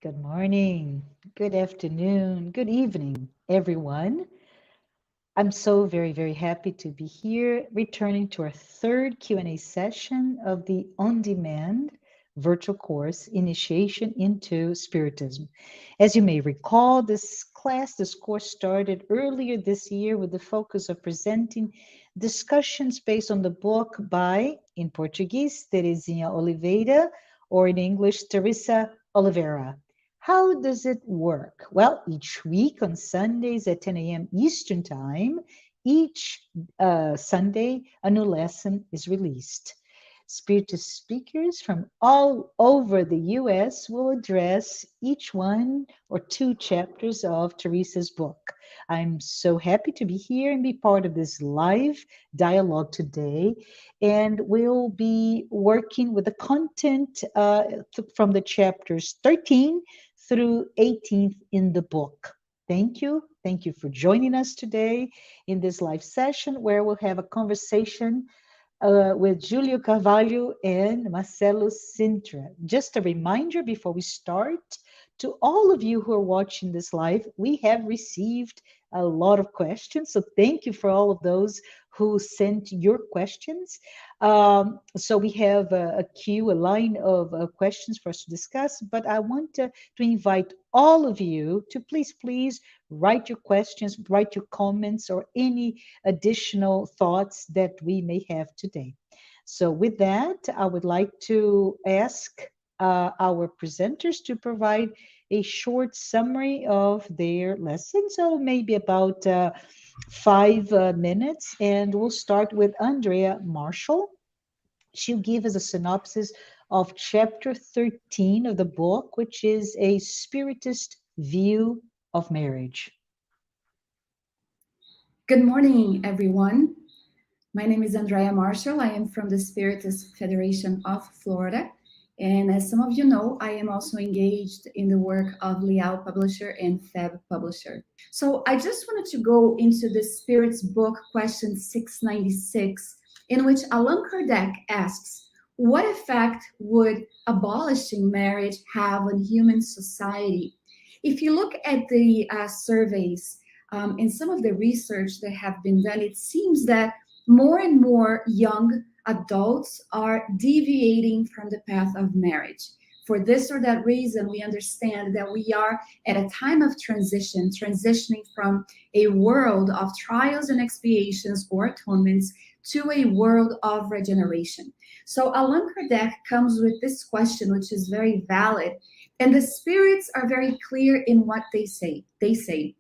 Good morning, good afternoon, good evening, everyone. I'm so very happy to be here, returning to our third Q&A session of the on-demand virtual course, Initiation into Spiritism. As you may recall, this course started earlier this year with the focus of presenting discussions based on the book by, in Portuguese, Terezinha Oliveira, or in English, Teresa Oliveira. How does it work? Well, each week on Sundays at 10 a.m. Eastern Time, each Sunday, a new lesson is released. Spiritist speakers from all over the U.S. will address each one or two chapters of Teresa's book. I'm so happy to be here and be part of this live dialogue today. And we'll be working with the content from the chapters 13 through 18th in the book. Thank you. Thank you for joining us today in this live session where we'll have a conversation with Julio Carvalho and Marcelo Sintra. Just a reminder before we start, to all of you who are watching this live, we have received a lot of questions. So thank you for all of those who sent your questions. So we have a queue, a line of questions for us to discuss, but I want to invite all of you to please write your questions, write your comments, or any additional thoughts that we may have today. So with that, I would like to ask our presenters to provide a short summary of their lesson, so maybe about 5 minutes, and we'll start with Andrea Marshall. She'll give us a synopsis of chapter 13 of the book, which is a spiritist view of marriage. Good morning, everyone. My name is Andrea Marshall. I am from the Spiritist Federation of Florida. And as some of you know, I am also engaged in the work of Leal Publisher and Feb Publisher. So I just wanted to go into the Spirit's book, question 696, in which Allan Kardec asks, what effect would abolishing marriage have on human society? If you look at the surveys and some of the research that have been done, it seems that more and more young adults are deviating from the path of marriage. For this or that reason, we understand that we are at a time of transitioning from a world of trials and expiations or atonements to a world of regeneration. So Allan Kardec comes with this question, which is very valid, and the spirits are very clear in what they say. They say,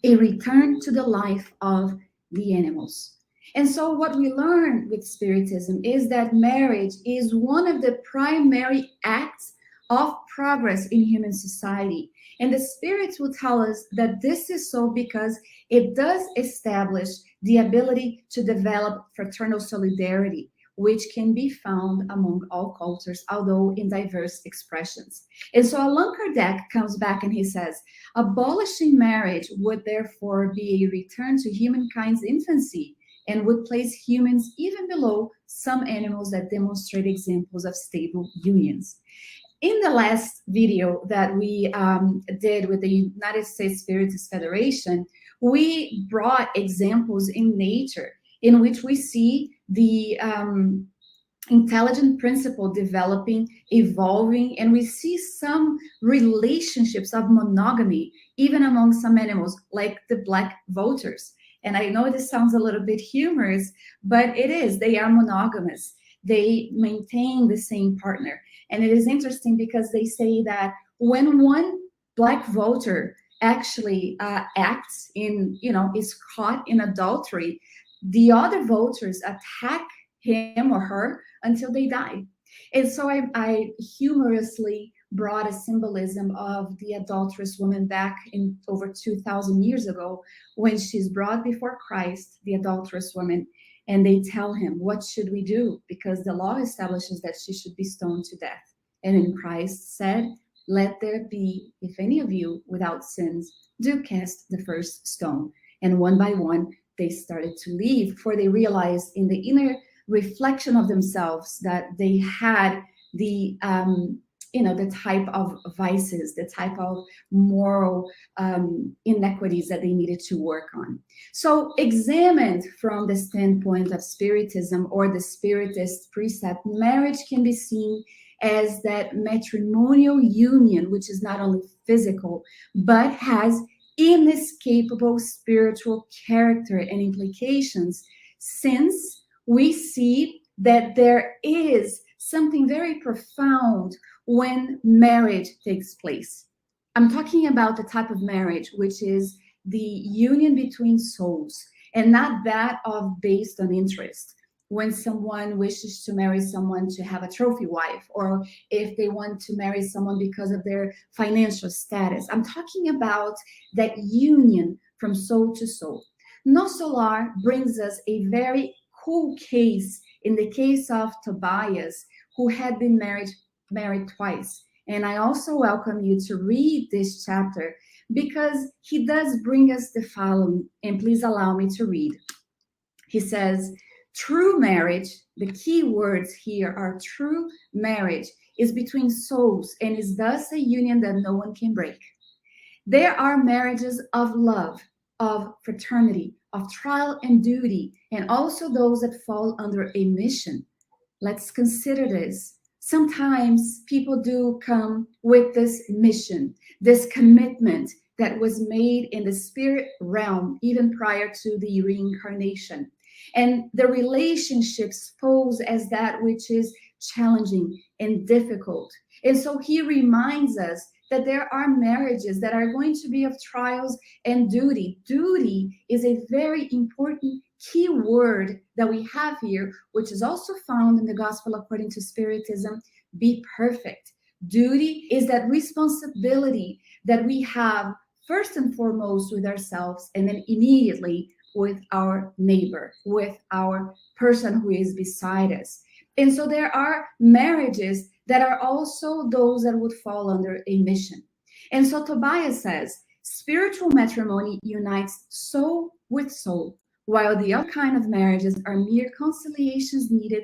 a return to the life of the animals. And so what we learn with Spiritism is that marriage is one of the primary acts of progress in human society. And the spirits will tell us that this is so because it does establish the ability to develop fraternal solidarity, which can be found among all cultures, although in diverse expressions. And so Allan Kardec comes back and he says, abolishing marriage would therefore be a return to humankind's infancy, and would place humans even below some animals that demonstrate examples of stable unions. In the last video that we did with the United States Spiritist Federation, we brought examples in nature in which we see the intelligent principle developing, evolving, and we see some relationships of monogamy, even among some animals, like the black vultures. And I know this sounds a little bit humorous, but it is. They are monogamous. They maintain the same partner. And it is interesting because they say that when one black vulture actually acts in, is caught in adultery, the other vultures attack him or her until they die. And so I humorously brought a symbolism of the adulterous woman back in over 2,000 years ago when she's brought before Christ, the adulterous woman, and they tell him, what should we do? Because the law establishes that she should be stoned to death. And then Christ said, let there be, if any of you without sins, do cast the first stone. And one by one, they started to leave, for they realized in the inner reflection of themselves that they had the the type of vices, the type of moral inequities that they needed to work on. So examined from the standpoint of Spiritism or the Spiritist precept, marriage can be seen as that matrimonial union, which is not only physical, but has inescapable spiritual character and implications, since we see that there is something very profound when marriage takes place. I'm talking about the type of marriage which is the union between souls, and not that of based on interest. When someone wishes to marry someone to have a trophy wife, or if they want to marry someone because of their financial status. I'm talking about that union from soul to soul. No Solar brings us a very cool case in the case of Tobias, who had been married twice. And I also welcome you to read this chapter because he does bring us the following, and please allow me to read. He says, true marriage, the key words here are true marriage, is between souls and is thus a union that no one can break. There are marriages of love, of fraternity, of trial and duty, and also those that fall under a mission. Let's consider this. Sometimes people do come with this mission, this commitment that was made in the spirit realm even prior to the reincarnation. And the relationships pose as that which is challenging and difficult. And so he reminds us that there are marriages that are going to be of trials and duty. Duty is a very important key word that we have here, which is also found in the Gospel according to Spiritism, be perfect. Duty is that responsibility that we have first and foremost with ourselves, and then immediately with our neighbor, with our person who is beside us. And so there are marriages that are also those that would fall under a mission. And so Tobias says, spiritual matrimony unites soul with soul, while the other kind of marriages are mere conciliations needed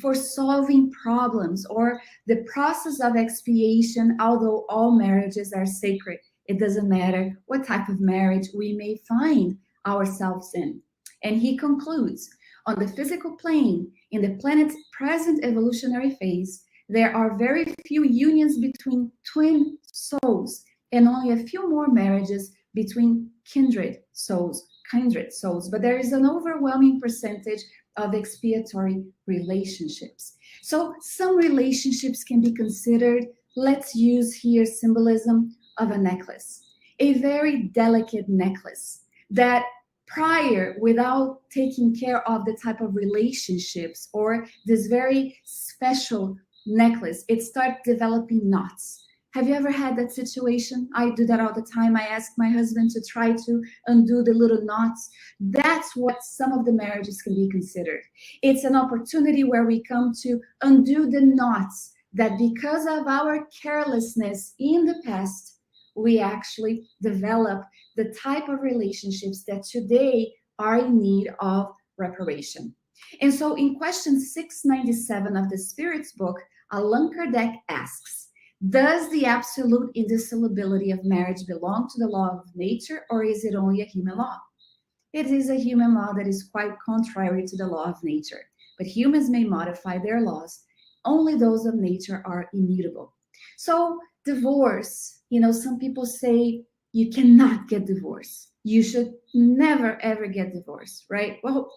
for solving problems or the process of expiation. Although all marriages are sacred, it doesn't matter what type of marriage we may find ourselves in. And he concludes, on the physical plane, in the planet's present evolutionary phase, there are very few unions between twin souls and only a few more marriages between kindred souls. But there is an overwhelming percentage of expiatory relationships. So some relationships can be considered, let's use here symbolism of a necklace, a very delicate necklace that prior, without taking care of the type of relationships or this very special necklace, it starts developing knots. Have you ever had that situation? I do that all the time. I ask my husband to try to undo the little knots. That's what some of the marriages can be considered. It's an opportunity where we come to undo the knots that because of our carelessness in the past, we actually develop the type of relationships that today are in need of reparation. And so in question 697 of the Spirit's book, Allan Kardec asks, does the absolute indissolubility of marriage belong to the law of nature, or is it only a human law? It is a human law that is quite contrary to the law of nature, but humans may modify their laws. Only those of nature are immutable. So divorce, some people say you cannot get divorced. You should never, ever get divorced, right? Well,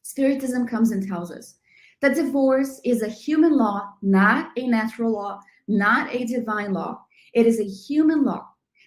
Spiritism comes and tells us that divorce is a human law, not a natural law, not a divine law. It is a human law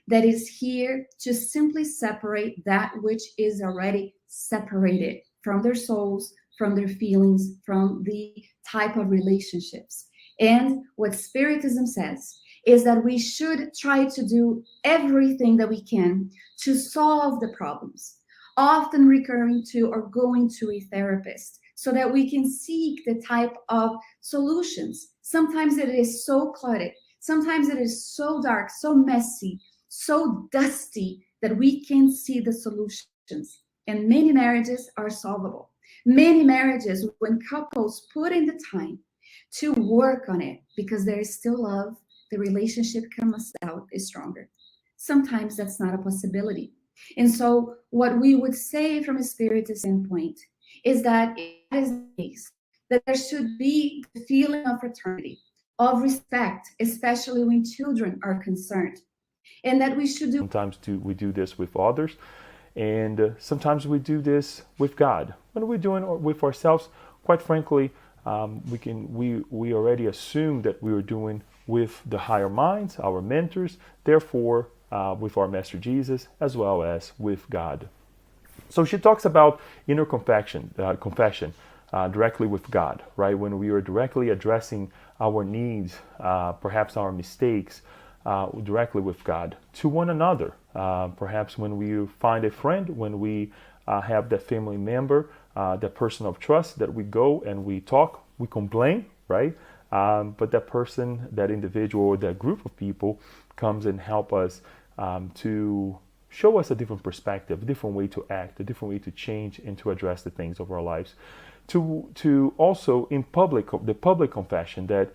that is here to simply separate that which is already separated from their souls, from their feelings, from the type of relationships. And what Spiritism says is that we should try to do everything that we can to solve the problems, often recurring to or going to a therapist, so that we can seek the type of solutions. Sometimes it is so cluttered, sometimes it is so dark, so messy, so dusty that we can't see the solutions. And many marriages are solvable. Many marriages, when couples put in the time to work on it, because there is still love. The relationship comes out is stronger. Sometimes that's not a possibility. And so what we would say from a spiritist standpoint is that it is the case that there should be the feeling of fraternity, of respect, especially when children are concerned, and that we should do. Sometimes we do this with others, and sometimes we do this with God. When we're doing it with ourselves, quite frankly, we already assume that we are doing with the higher minds, our mentors, therefore with our Master Jesus, as well as with God. So she talks about inner confession directly with God, right? When we are directly addressing our needs, perhaps our mistakes, directly with God, to one another. Perhaps when we find a friend, when we have that family member, that person of trust, that we go and we talk, we complain, right? But that person, that individual, or that group of people comes and help us to show us a different perspective, a different way to act, a different way to change and to address the things of our lives. To also in public, the public confession that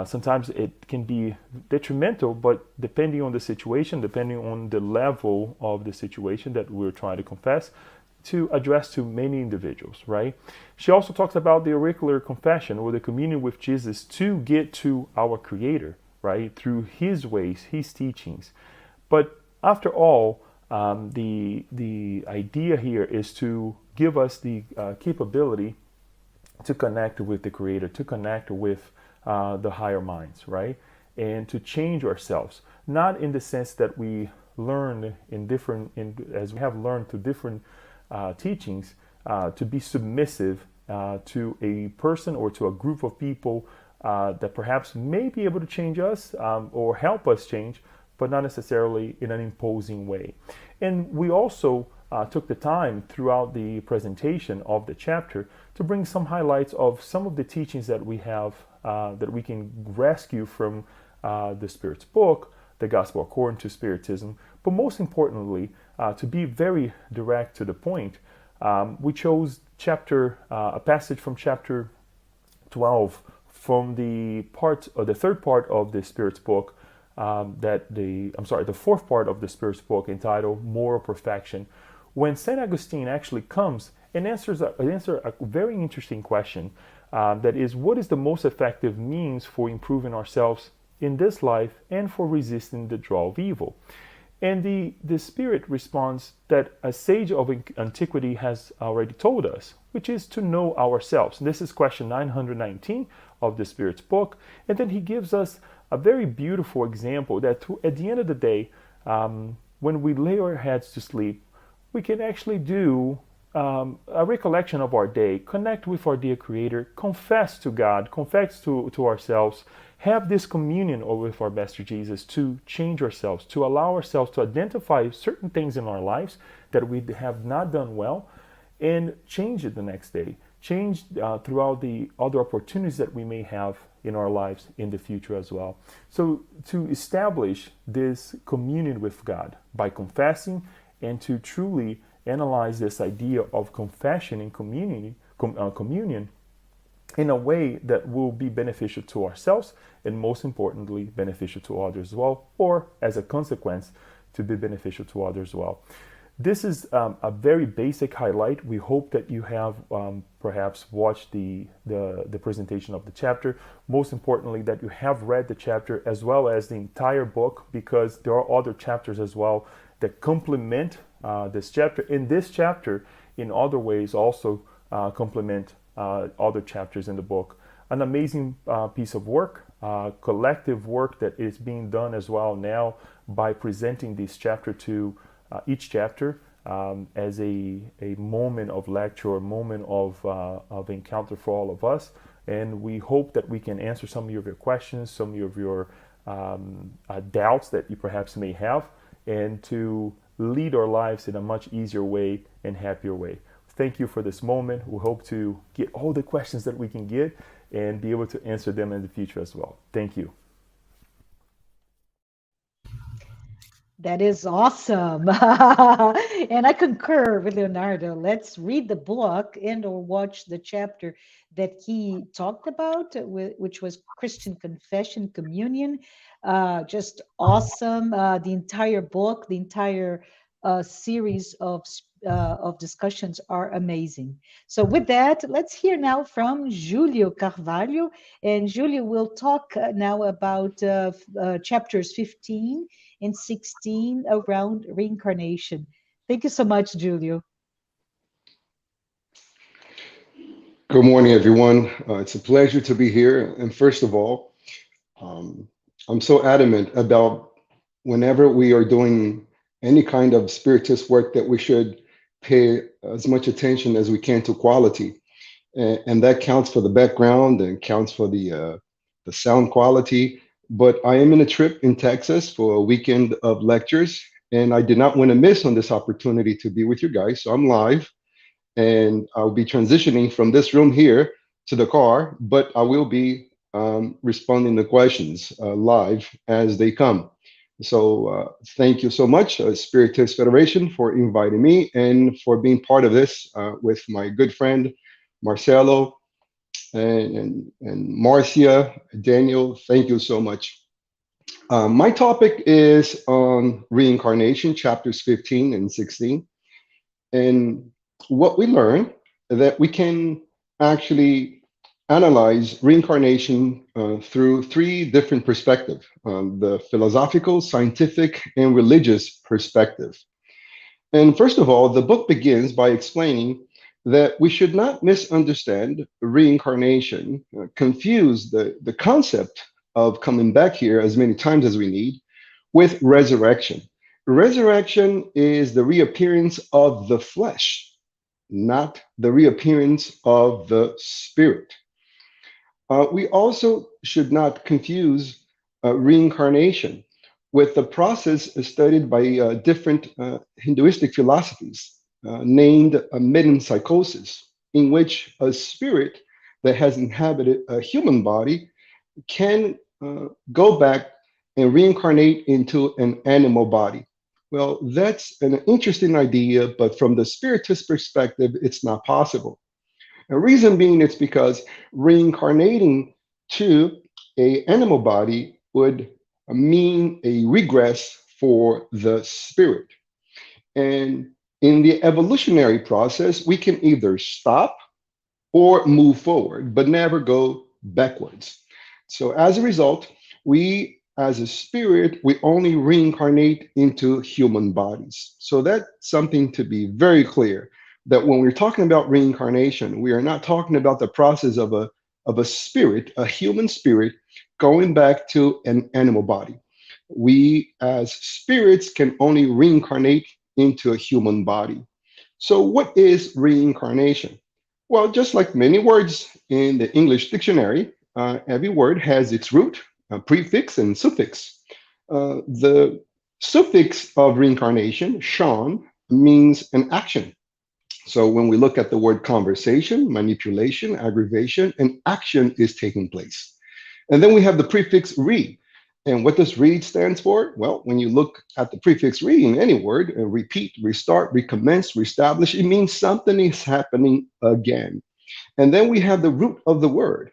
sometimes it can be detrimental, but depending on the situation, depending on the level of the situation that we're trying to confess, to address to many individuals, right? She also talks about the auricular confession, or the communion with Jesus, to get to our Creator, right? Through His ways, His teachings. But after all, the idea here is to give us the capability to connect with the Creator, to connect with the higher minds, right? And to change ourselves, not in the sense that we learn as we have learned through different teachings, to be submissive to a person or to a group of people that perhaps may be able to change us or help us change, but not necessarily in an imposing way. And we also took the time throughout the presentation of the chapter to bring some highlights of some of the teachings that we have that we can rescue from the Spirit's book, the Gospel According to Spiritism. But most importantly, to be very direct to the point, we chose a passage from chapter 12 from the third part of the Spirit's book, the fourth part of the Spirit's book, entitled Moral Perfection, when St. Augustine actually comes and answers a very interesting question, that is, what is the most effective means for improving ourselves in this life and for resisting the draw of evil? And the Spirit responds that a sage of antiquity has already told us, which is to know ourselves. And this is question 919 of the Spirit's book. And then he gives us a very beautiful example that at the end of the day, when we lay our heads to sleep, we can actually do a recollection of our day, connect with our dear Creator, confess to God, confess to ourselves, have this communion with our Master Jesus to change ourselves, to allow ourselves to identify certain things in our lives that we have not done well, and change it the next day. Change throughout the other opportunities that we may have in our lives in the future as well. So to establish this communion with God by confessing, and to truly analyze this idea of confession and communion in a way that will be beneficial to ourselves, and most importantly, beneficial to others as well, or as a consequence, to be beneficial to others as well. This is a very basic highlight. We hope that you have perhaps watched the presentation of the chapter. Most importantly, that you have read the chapter as well as the entire book, because there are other chapters as well that complement this chapter. In this chapter, in other ways, also complement other chapters in the book. An amazing piece of work, collective work that is being done as well now by presenting this chapter to each chapter as a moment of lecture, a moment of encounter for all of us. And we hope that we can answer some of your questions, some of your doubts that you perhaps may have, and to lead our lives in a much easier way and happier way. Thank you for this moment. We hope to get all the questions that we can get and be able to answer them in the future as well. Thank you. That is awesome. And I concur with Leonardo. Let's read the book and or watch the chapter that he talked about, which was Christian Confession Communion. Just awesome. The entire book, the entire series of discussions are amazing. So with that, let's hear now from Julio Carvalho. And Julio will talk now about chapters 15 and 16 around reincarnation. Thank you so much, Julio. Good morning, everyone. It's a pleasure to be here. And first of all, um, I'm so adamant about whenever we are doing any kind of spiritist work that we should pay as much attention as we can to quality, and that counts for the background and counts for the sound quality. But I am in a trip in Texas for a weekend of lectures, and I did not want to miss on this opportunity to be with you guys. So I'm live and I'll be transitioning from this room here to the car, but I will be responding to questions live as they come. So thank you so much, Spiritist Federation, for inviting me and for being part of this with my good friend Marcelo and Marcia, Daniel. Thank you so much. My topic is on Reincarnation, chapters 15 and 16. And what we learn that we can actually analyze reincarnation through three different perspectives, the philosophical, scientific, and religious perspective. And first of all, the book begins by explaining that we should not misunderstand reincarnation, confuse the concept of coming back here as many times as we need with resurrection. Resurrection is the reappearance of the flesh, not the reappearance of the spirit. We also should not confuse reincarnation with the process studied by different Hinduistic philosophies named metempsychosis, in which a spirit that has inhabited a human body can go back and reincarnate into an animal body. Well, that's an interesting idea, but from the spiritist perspective, it's not possible. The reason being it's because reincarnating to a animal body would mean a regress for the spirit. And in the evolutionary process, we can either stop or move forward, but never go backwards. So as a result, we as a spirit, we only reincarnate into human bodies. So that's something to be very clear that when we're talking about reincarnation, we are not talking about the process of a spirit, a human spirit, going back to an animal body. We as spirits can only reincarnate into a human body. So what is reincarnation? Well, just like many words in the English dictionary, every word has its root, prefix, and suffix. The suffix of reincarnation, "shan," means an action. So when we look at the word conversation, manipulation, aggravation, an action is taking place. And then we have the prefix "re." And what does "read" stands for? Well, when you look at the prefix "re" in any word, repeat, restart, recommence, reestablish, it means something is happening again. And then we have the root of the word,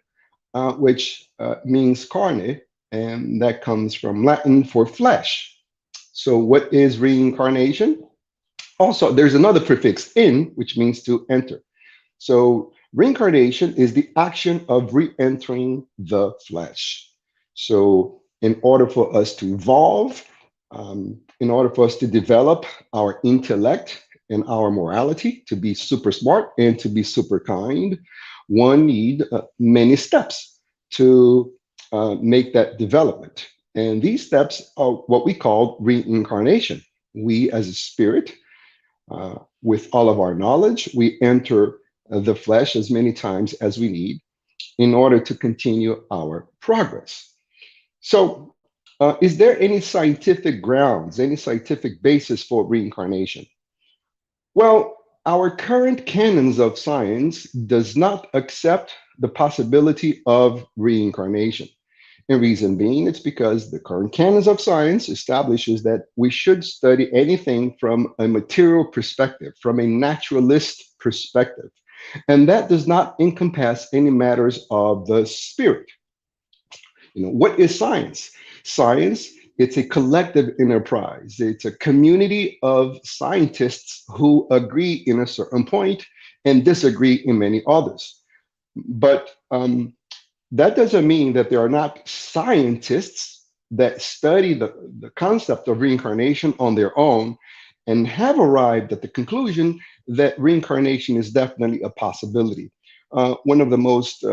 which means carne, and that comes from Latin for flesh. So what is reincarnation? Also, there's another prefix "in," which means to enter. So reincarnation is the action of re-entering the flesh. So in order for us to evolve, in order for us to develop our intellect and our morality, to be super smart and to be super kind, one need many steps to make that development. And these steps are what we call reincarnation. We as a spirit, with all of our knowledge, we enter the flesh as many times as we need in order to continue our progress. So, is there any scientific grounds, any scientific basis for reincarnation? Well, our current canons of science does not accept the possibility of reincarnation. And reason being, it's because the current canons of science establishes that we should study anything from a material perspective, from a naturalist perspective. And that does not encompass any matters of the spirit. What is science? Science, it's a collective enterprise. It's a community of scientists who agree in a certain point and disagree in many others. But that doesn't mean that there are not scientists that study the concept of reincarnation on their own and have arrived at the conclusion that reincarnation is definitely a possibility. One of the most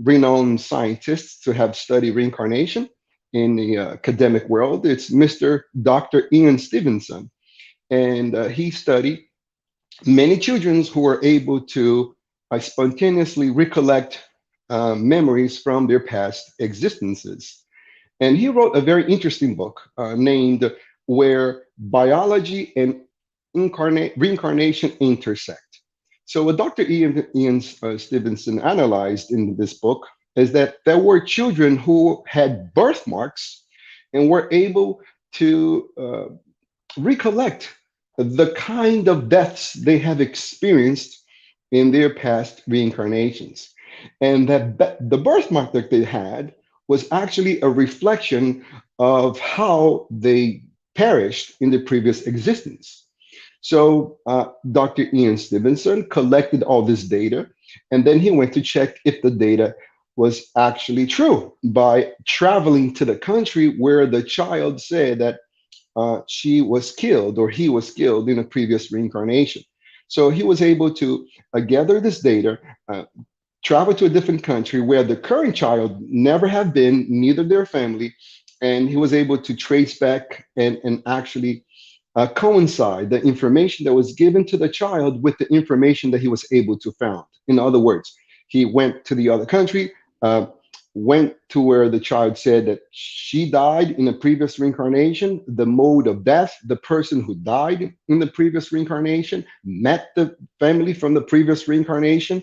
renowned scientists to have studied reincarnation in the academic world, it's Mr. Dr. Ian Stevenson. And he studied many children who were able to spontaneously recollect memories from their past existences. And he wrote a very interesting book named Where Biology and Reincarnation Intersect. So, what Dr. Ian Stevenson analyzed in this book is that there were children who had birthmarks and were able to recollect the kind of deaths they have experienced in their past reincarnations. And that the birthmark that they had was actually a reflection of how they perished in the previous existence. So Dr. Ian Stevenson collected all this data, and then he went to check if the data was actually true by traveling to the country where the child said that she was killed or he was killed in a previous reincarnation. So he was able to gather this data, travel to a different country where the current child never had been, neither their family, and he was able to trace back and actually coincide the information that was given to the child with the information that he was able to found. In other words, he went to the other country, went to where the child said that she died in a previous reincarnation, the mode of death, the person who died in the previous reincarnation, met the family from the previous reincarnation,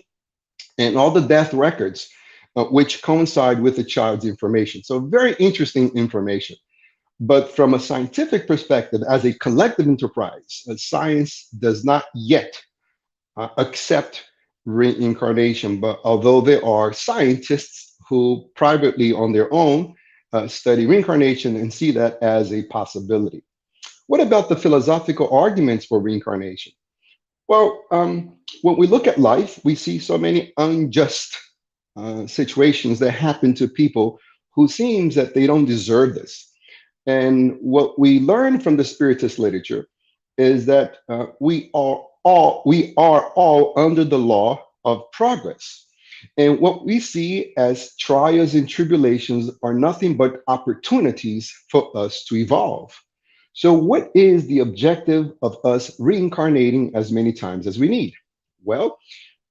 and all the death records, which coincide with the child's information. So very interesting information. But from a scientific perspective, as a collective enterprise, science does not yet accept reincarnation. But although there are scientists who privately on their own study reincarnation and see that as a possibility. What about the philosophical arguments for reincarnation? Well, when we look at life, we see so many unjust situations that happen to people who seems that they don't deserve this. And what we learn from the Spiritist literature is that we are all under the law of progress. And what we see as trials and tribulations are nothing but opportunities for us to evolve. So, what is the objective of us reincarnating as many times as we need? Well,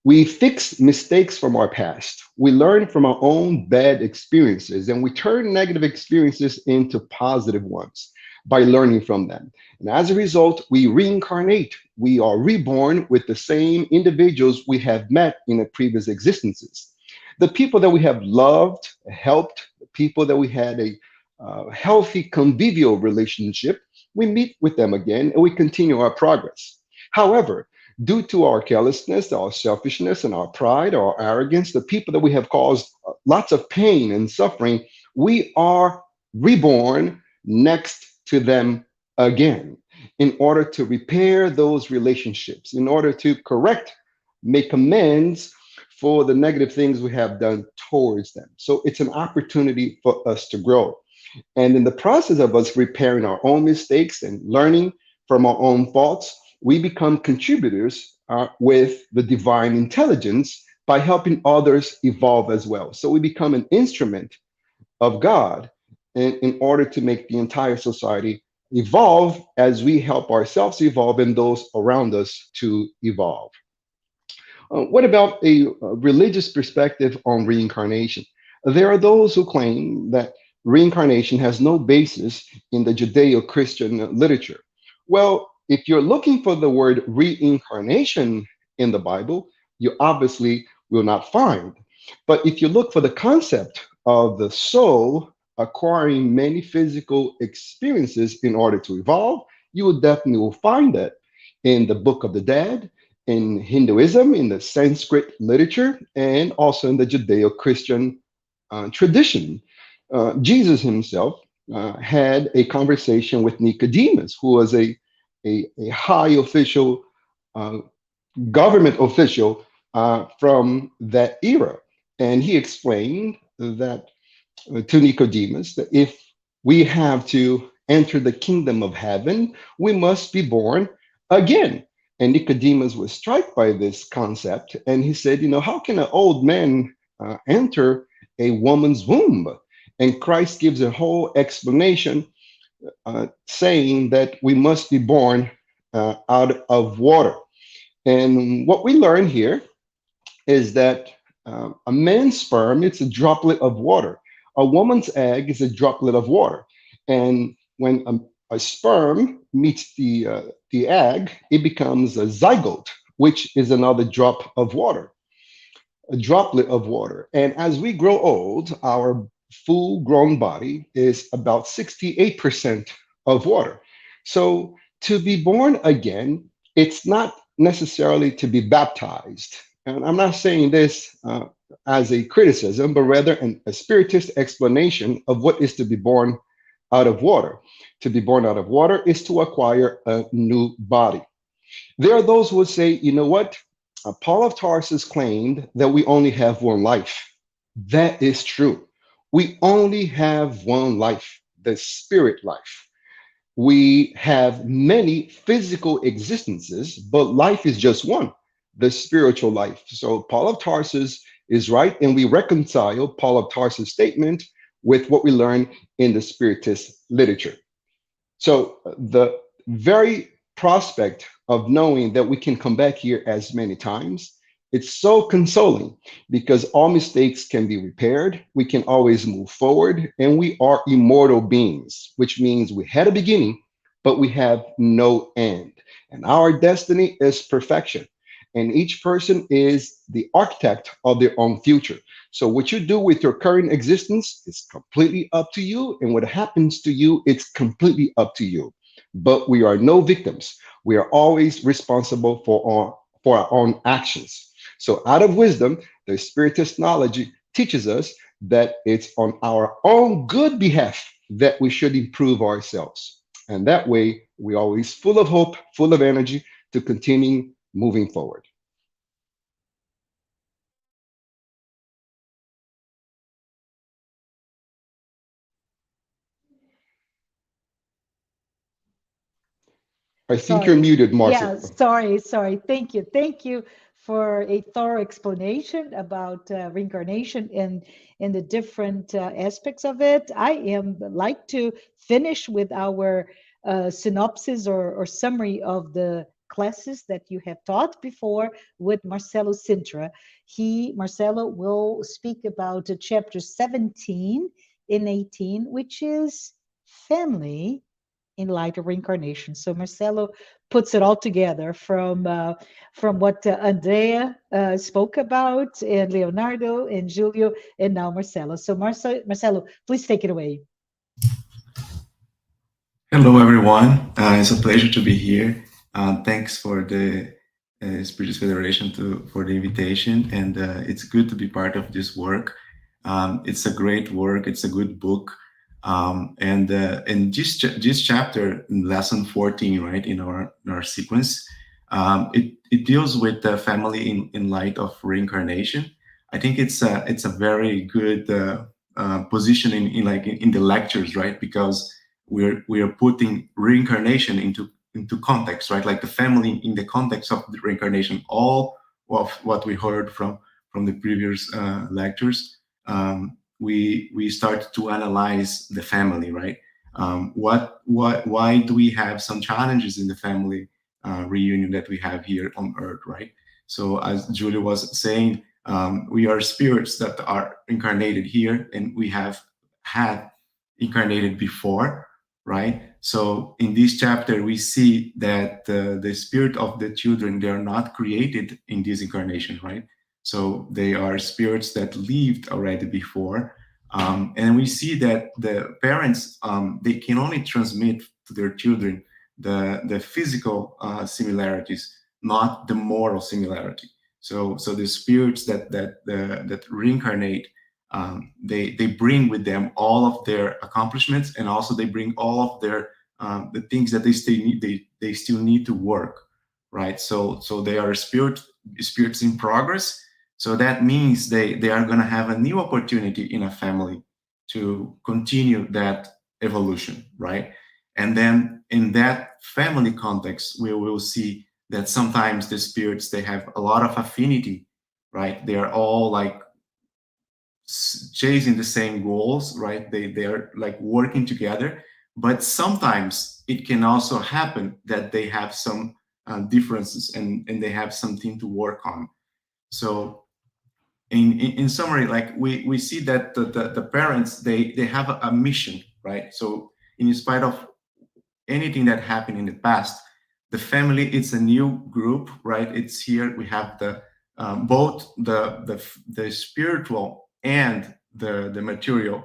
we fix mistakes from our past. We learn from our own bad experiences, and we turn negative experiences into positive ones by learning from them. And as a result, we reincarnate. We are reborn with the same individuals we have met in the previous existences. The people that we have loved, helped, the people that we had a healthy convivial relationship, we meet with them again and we continue our progress. However, due to our carelessness, our selfishness, and our pride, our arrogance, the people that we have caused lots of pain and suffering, we are reborn next to them again in order to repair those relationships, in order to correct, make amends for the negative things we have done towards them. So it's an opportunity for us to grow. And in the process of us repairing our own mistakes and learning from our own faults, we become contributors with the divine intelligence by helping others evolve as well. So we become an instrument of God in order to make the entire society evolve as we help ourselves evolve and those around us to evolve. What about a religious perspective on reincarnation? There are those who claim that reincarnation has no basis in the Judeo-Christian literature. Well, if you're looking for the word reincarnation in the Bible, you obviously will not find. But if you look for the concept of the soul acquiring many physical experiences in order to evolve, you will definitely will find that in the Book of the Dead, in Hinduism, in the Sanskrit literature, and also in the Judeo-Christian tradition. Jesus himself had a conversation with Nicodemus, who was a high official, uh, government official from that era. And he explained that to Nicodemus that if we have to enter the kingdom of heaven, we must be born again. And Nicodemus was struck by this concept, and he said, how can an old man enter a woman's womb? And Christ gives a whole explanation saying that we must be born out of water. And what we learn here is that a man's sperm, it's a droplet of water. A woman's egg is a droplet of water. And when a sperm meets the egg, it becomes a zygote, which is another drop of water, a droplet of water. And as we grow old, our full grown body is about 68% of water. So to be born again, it's not necessarily to be baptized. And I'm not saying this as a criticism, but rather a spiritist explanation of what is to be born out of water. To be born out of water is to acquire a new body. There are those who would say, you know what? Paul of Tarsus claimed that we only have one life. That is true. We only have one life, the spirit life. We have many physical existences, but life is just one, the spiritual life. So Paul of Tarsus is right, and we reconcile Paul of Tarsus' statement with what we learn in the Spiritist literature. So the very prospect of knowing that we can come back here as many times, it's so consoling because all mistakes can be repaired. We can always move forward, and we are immortal beings, which means we had a beginning, but we have no end. And our destiny is perfection. And each person is the architect of their own future. So what you do with your current existence is completely up to you. And what happens to you, it's completely up to you. But we are no victims. We are always responsible for our own actions. So out of wisdom, the Spiritist knowledge teaches us that it's on our own good behalf that we should improve ourselves. And that way, we're always full of hope, full of energy to continue moving forward. I think you're Sorry. muted, Marcia. Yeah, sorry. Thank you for a thorough explanation about reincarnation and the different aspects of it. I am like to finish with our synopsis or summary of the classes that you have taught before with Marcelo Sintra. Marcelo will speak about chapter 17 and 18, which is family in light of reincarnation. So Marcelo puts it all together from what Andrea spoke about, and Leonardo and Julio, and now Marcelo. So Marcelo, please take it away. Hello, everyone. It's a pleasure to be here. Thanks for the Spiritist Federation for the invitation, and it's good to be part of this work. It's a great work. It's a good book. And this chapter, in lesson 14, right, in our sequence, it deals with the family in light of reincarnation. I think it's a very good position in the lectures, right? Because we are putting reincarnation into context, right? Like the family in the context of the reincarnation. All of what we heard from the previous lectures. We start to analyze the family, right? Why do we have some challenges in the family reunion that we have here on Earth, right? So as Julia was saying, we are spirits that are incarnated here, and we have had incarnated before, right? So in this chapter, we see that the spirit of the children, they are not created in this incarnation, right? So they are spirits that lived already before, And we see that the parents, they can only transmit to their children the physical similarities, not the moral similarity. So the spirits that reincarnate, they bring with them all of their accomplishments, and also they bring all of their the things that they still need to work, right? So they are spirits in progress. So that means they are going to have a new opportunity in a family to continue that evolution, right? And then in that family context, we will see that sometimes the spirits, they have a lot of affinity, right? They are all like chasing the same goals, right? They are like working together, but sometimes it can also happen that they have some differences, and they have something to work on. So in summary, like we see that the parents, they have a mission, right? So in spite of anything that happened in the past, the family, it's a new group, right? It's here we have the both the spiritual and the material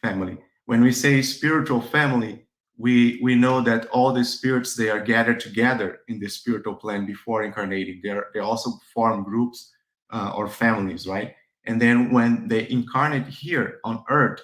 family. When we say spiritual family, we know that all the spirits, they are gathered together in the spiritual plane before incarnating. They also form groups or families, right? And then when they incarnate here on Earth,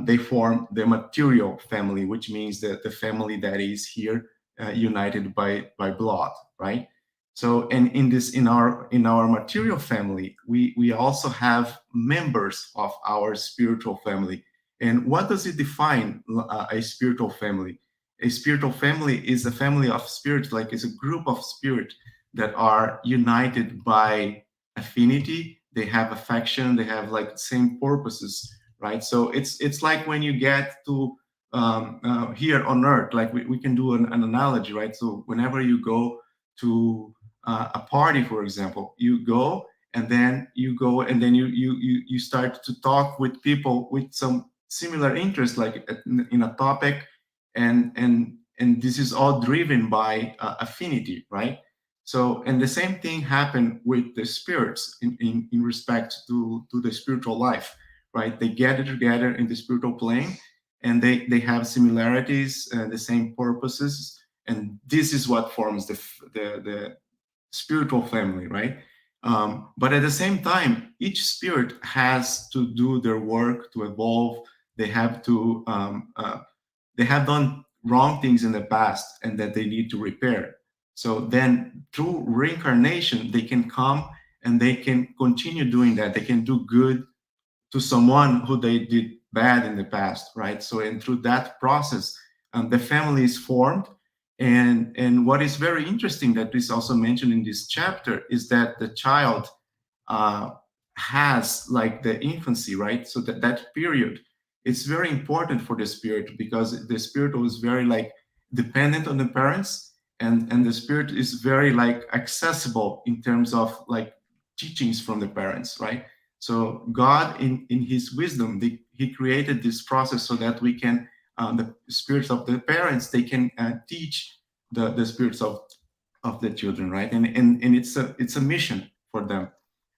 they form the material family, which means that the family that is here united by blood, right? So, and in our material family, we also have members of our spiritual family. And what does it define a spiritual family? A spiritual family is a family of spirits, like it's a group of spirits that are united by affinity. They have affection. They have like same purposes, right? So it's like when you get to here on Earth, like we can do an analogy, right? So whenever you go to a party, for example, you go and then you start to talk with people with some similar interest, like in a topic, and this is all driven by affinity, right? So, and the same thing happened with the spirits in respect to the spiritual life, right? They gather together in the spiritual plane, and they have similarities, the same purposes, and this is what forms the spiritual family, right? But at the same time, each spirit has to do their work to evolve. They have to they have done wrong things in the past, and that they need to repair. So then through reincarnation, they can come and they can continue doing that. They can do good to someone who they did bad in the past, right? So, and through that process, the family is formed. And what is very interesting that is also mentioned in this chapter is that the child has like the infancy, right? So that period, it's very important for the spirit, because the spirit was very like dependent on the parents, and the spirit is very like accessible in terms of like teachings from the parents, right? So God, in His wisdom, He created this process so that we can, the spirits of the parents, they can teach the spirits of the children, right? And it's a mission for them,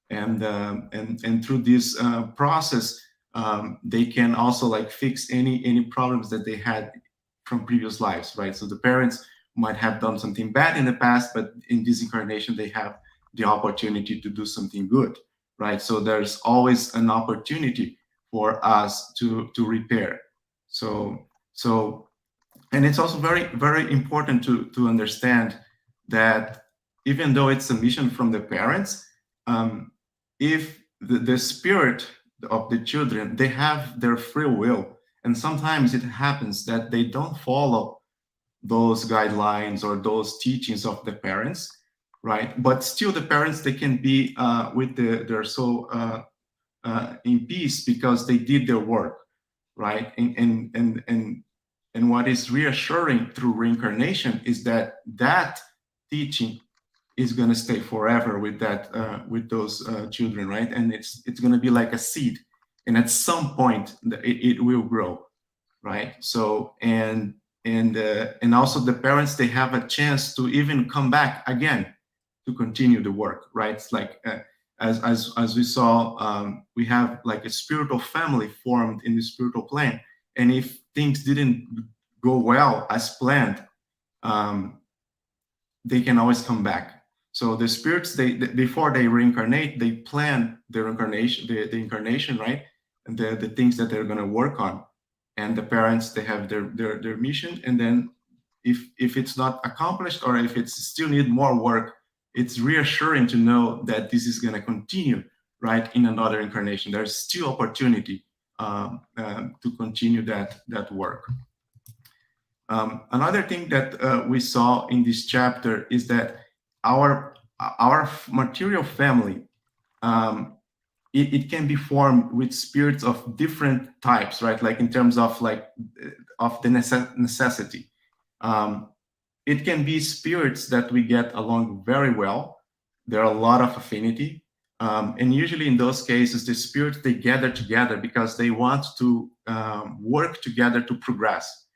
and through this process, they can also like fix any problems that they had from previous lives, right? So the parents might have done something bad in the past, but in this incarnation, they have the opportunity to do something good, right? So there's always an opportunity for us to repair. So and it's also very, very important to understand that even though it's a mission from the parents, if the spirit of the children, they have their free will, and sometimes it happens that they don't follow those guidelines or those teachings of the parents, right? But still, the parents, they can be with their soul in peace, because they did their work, right? And what is reassuring through reincarnation is that teaching is going to stay forever with with those children, right? And it's going to be like a seed, and at some point it will grow, right? So and also the parents, they have a chance to even come back again to continue the work, right? It's like as we saw, we have like a spiritual family formed in the spiritual plane, and if things didn't go well as planned, um, they can always come back. So the spirits, before they reincarnate, they plan their incarnation, the incarnation, right? And the things that they're going to work on. And the parents, they have their mission. And then if it's not accomplished, or if it's still need more work, it's reassuring to know that this is going to continue, right, in another incarnation. There's still opportunity to continue that work. Another thing that we saw in this chapter is that our material family, it can be formed with spirits of different types, right? Like in terms of like of the necessity. It can be spirits that we get along very well. There are a lot of affinity. And usually in those cases, the spirits, they gather together because they want to work together to progress,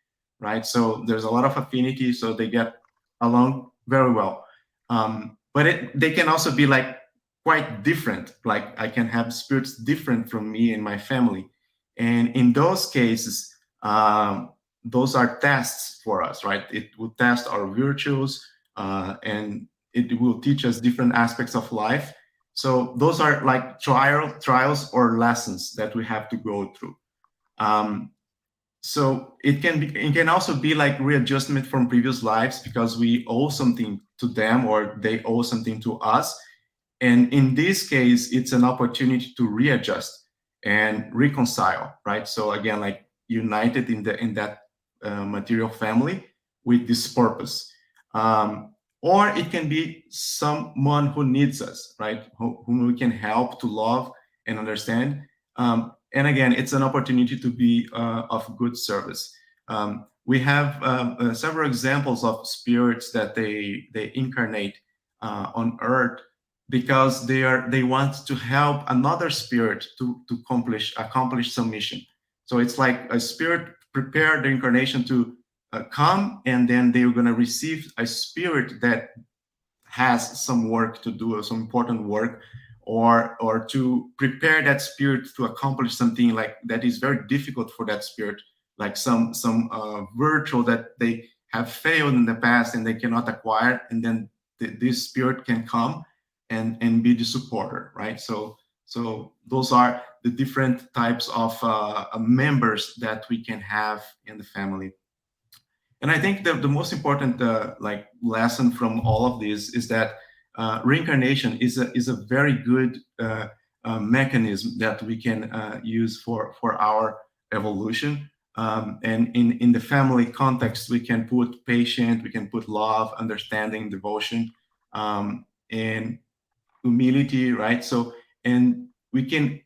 right? So there's a lot of affinity, so they get along very well. But they can also be like quite different. Like I can have spirits different from me and my family. And in those cases, those are tests for us, right? It will test our virtues, and it will teach us different aspects of life. So those are like trials or lessons that we have to go through. So it can also be like readjustment from previous lives because we owe something to them or they owe something to us. And in this case, it's an opportunity to readjust and reconcile, right? So again, like united in that material family with this purpose. Or it can be someone who needs us, right? Whom we can help to love and understand. And again, it's an opportunity to be of good service. We have several examples of spirits that they incarnate on Earth because they want to help another spirit to accomplish some mission. So it's like a spirit prepared the incarnation to come, and then they're going to receive a spirit that has some work to do, some important work, or to prepare that spirit to accomplish something like that is very difficult for that spirit, like some virtue that they have failed in the past and they cannot acquire, and then this spirit can come and be the supporter, right? So those are the different types of members that we can have in the family. And I think the most important like lesson from all of this is that reincarnation is a very good mechanism that we can use for our evolution. And in the family context, we can put patience, we can put love, understanding, devotion, and humility, right? So, and we can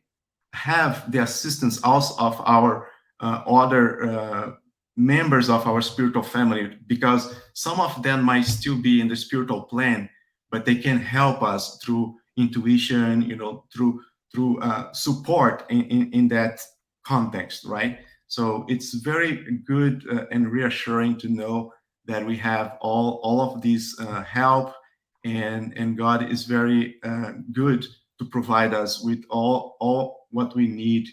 have the assistance also of our other members of our spiritual family, because some of them might still be in the spiritual plane, but they can help us through intuition, through support in that context, right? So it's very good and reassuring to know that we have all of this help, and God is very good to provide us with all what we need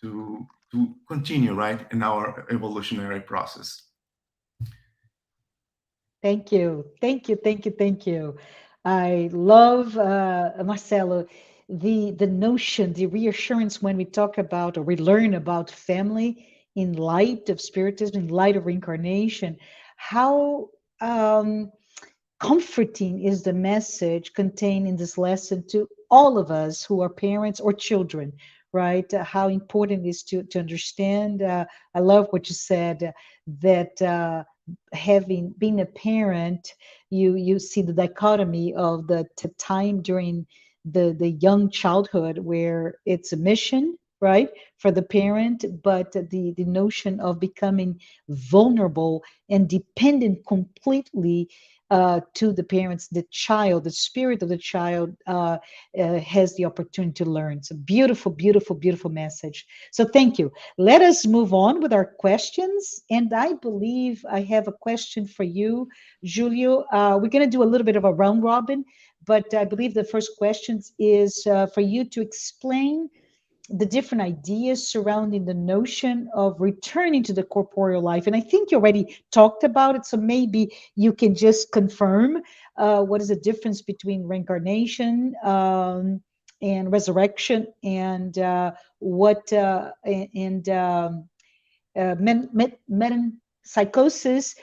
to continue, right, in our evolutionary process. Thank you. Thank you. Thank you. Thank you. I love, Marcelo, the notion, the reassurance when we talk about or we learn about family in light of spiritism, in light of reincarnation, how comforting is the message contained in this lesson to all of us who are parents or children, right? How important it is to understand. I love what you said, that being a parent, you see the dichotomy of the time during the young childhood where it's a mission, right, for the parent, but the notion of becoming vulnerable and dependent completely to the parents, the child, the spirit of the child has the opportunity to learn. It's a beautiful, beautiful, beautiful message. So thank you. Let us move on with our questions. And I believe I have a question for you, Julio. We're going to do a little bit of a round robin, But I believe the first question is for you to explain the different ideas surrounding the notion of returning to the corporeal life. And I think you already talked about it, so maybe you can just confirm what is the difference between reincarnation and resurrection, and what and metempsychosis,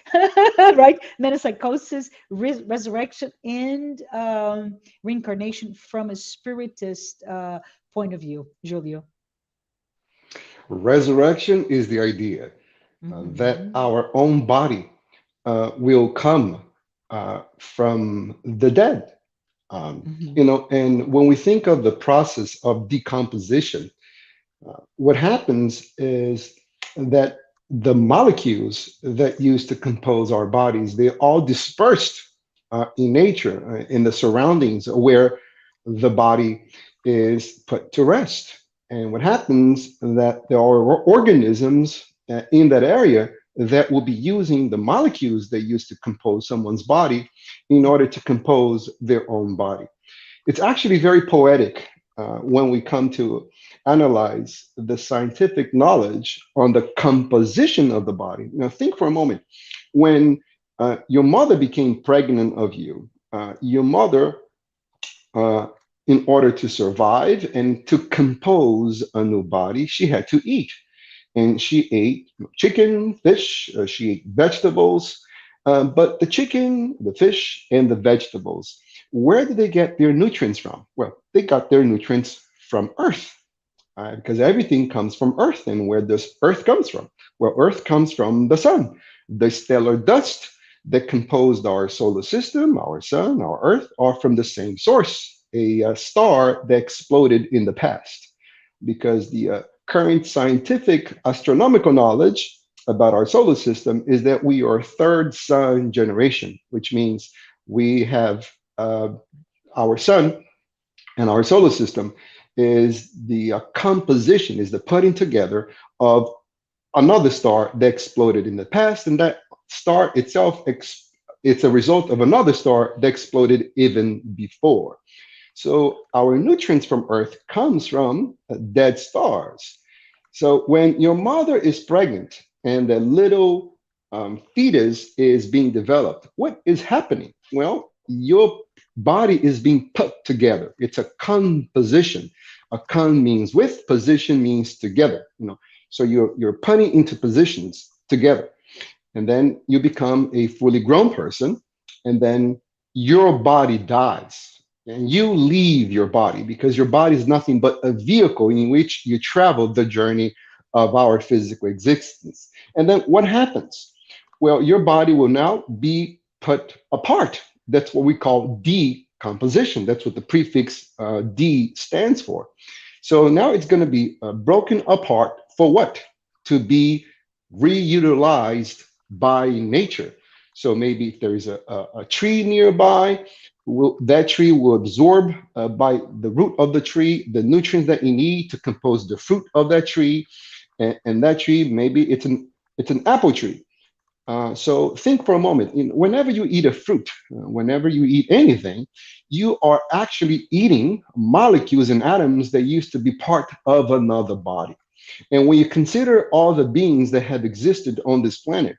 right? Metempsychosis, resurrection, and reincarnation from a spiritist point of view, Julio. Resurrection is the idea that our own body will come from the dead. And when we think of the process of decomposition, what happens is that the molecules that used to compose our bodies, they all dispersed in nature, in the surroundings where the body is put to rest. And what happens that there are organisms in that area that will be using the molecules they used to compose someone's body in order to compose their own body. It's actually very poetic when we come to analyze the scientific knowledge on the composition of the body. Think for a moment. When your mother became pregnant of you, your mother, in order to survive and to compose a new body, she had to eat. And she ate chicken, fish, she ate vegetables. But the chicken, the fish, and the vegetables, where did they get their nutrients from? Well, they got their nutrients from Earth, because everything comes from Earth. And where does Earth comes from? Well, Earth comes from the sun. The stellar dust that composed our solar system, our sun, our Earth, are from the same source, a star that exploded in the past. Because the current scientific astronomical knowledge about our solar system is that we are third sun generation, which means we have our sun and our solar system is the composition, is the putting together of another star that exploded in the past, and that star itself, it's a result of another star that exploded even before. So our nutrients from Earth comes from dead stars. So when your mother is pregnant and the little fetus is being developed, what is happening? Well, your body is being put together. It's a composition. A con means with, position means together. So you're putting into positions together, and then you become a fully grown person, and then your body dies. And you leave your body because your body is nothing but a vehicle in which you travel the journey of our physical existence. And then what happens? Well, your body will now be put apart. That's what we call decomposition. That's what the prefix D stands for. So now it's going to be broken apart for what? To be reutilized by nature. So maybe if there is a tree nearby, that tree will absorb by the root of the tree the nutrients that you need to compose the fruit of that tree, and that tree, maybe it's an apple tree. So think for a moment. Whenever you eat a fruit, whenever you eat anything, you are actually eating molecules and atoms that used to be part of another body. And when you consider all the beings that have existed on this planet,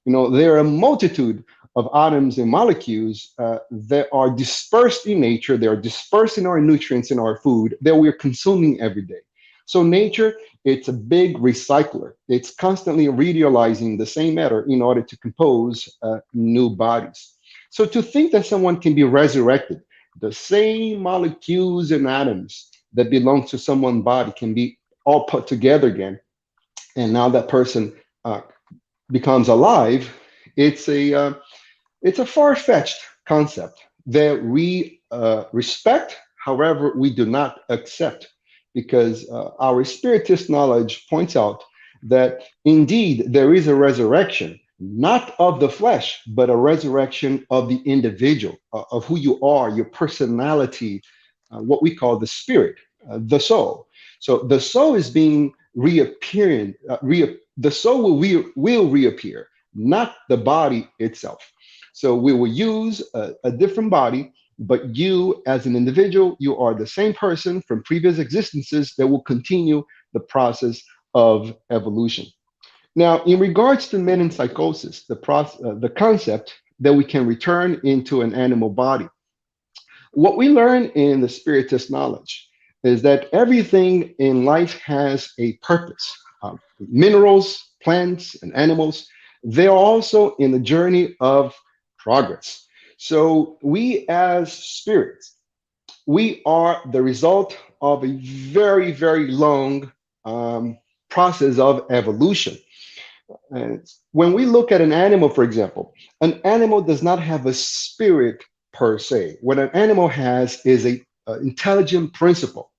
there are a multitude of atoms and molecules that are dispersed in nature. They are dispersed in our nutrients, in our food that we're consuming every day. So nature, it's a big recycler. It's constantly reutilizing the same matter in order to compose new bodies. So to think that someone can be resurrected, the same molecules and atoms that belong to someone's body can be all put together again, and now that person becomes alive, it's a far-fetched concept that we respect, however, we do not accept, because our spiritist knowledge points out that indeed there is a resurrection, not of the flesh, but a resurrection of the individual, of who you are, your personality, what we call the spirit, the soul. So the soul is being reappearing, the soul will reappear, not the body itself. So we will use a different body But you, as an individual, you are the same person from previous existences that will continue the process of evolution. Now, in regards to metempsychosis, the concept that we can return into an animal body, what we learn in the Spiritist knowledge is that everything in life has a purpose. Minerals, plants, and animals, they're also in the journey of progress. So we as spirits, we are the result of a very, very long process of evolution. And when we look at an animal, for example, an animal does not have a spirit per se. What an animal has is a intelligent principle.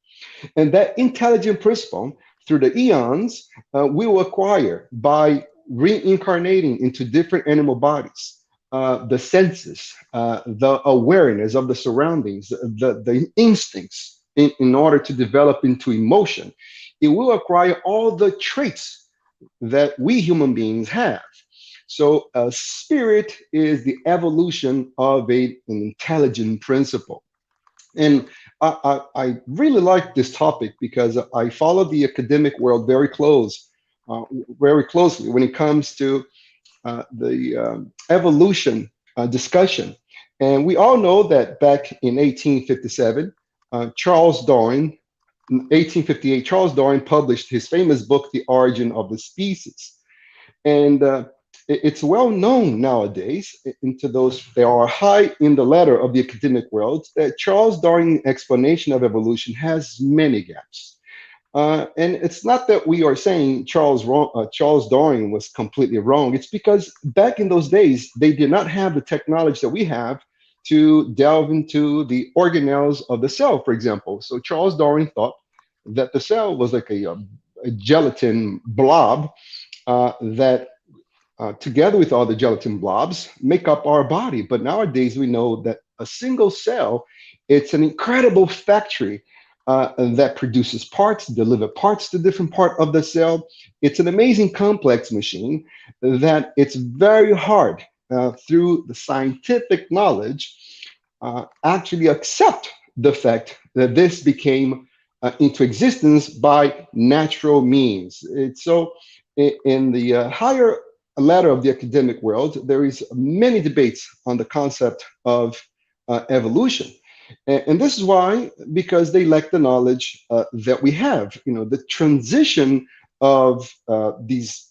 And that intelligent principle, through the eons, we will acquire by reincarnating into different animal bodies. The senses, the awareness of the surroundings, the instincts in order to develop into emotion. It will acquire all the traits that we human beings have. So, spirit is the evolution of an intelligent principle. And I really like this topic because I follow the academic world very closely when it comes to the evolution discussion. And we all know that back in 1857, Charles Darwin, in 1858, Charles Darwin published his famous book, The Origin of the Species. And it's well known nowadays into those that are high in the ladder of the academic world that Charles Darwin's explanation of evolution has many gaps. And it's not that we are saying Charles Darwin was completely wrong. It's because back in those days, they did not have the technology that we have to delve into the organelles of the cell, for example. So Charles Darwin thought that the cell was like a gelatin blob that together with all the gelatin blobs, make up our body. But nowadays, we know that a single cell, it's an incredible factory that produces parts, deliver parts to different part of the cell. It's an amazing complex machine that it's very hard through the scientific knowledge actually accept the fact that this became into existence by natural means. It's so in the higher ladder of the academic world, there is many debates on the concept of evolution. And this is why, because they lack the knowledge that we have. You know, the transition of these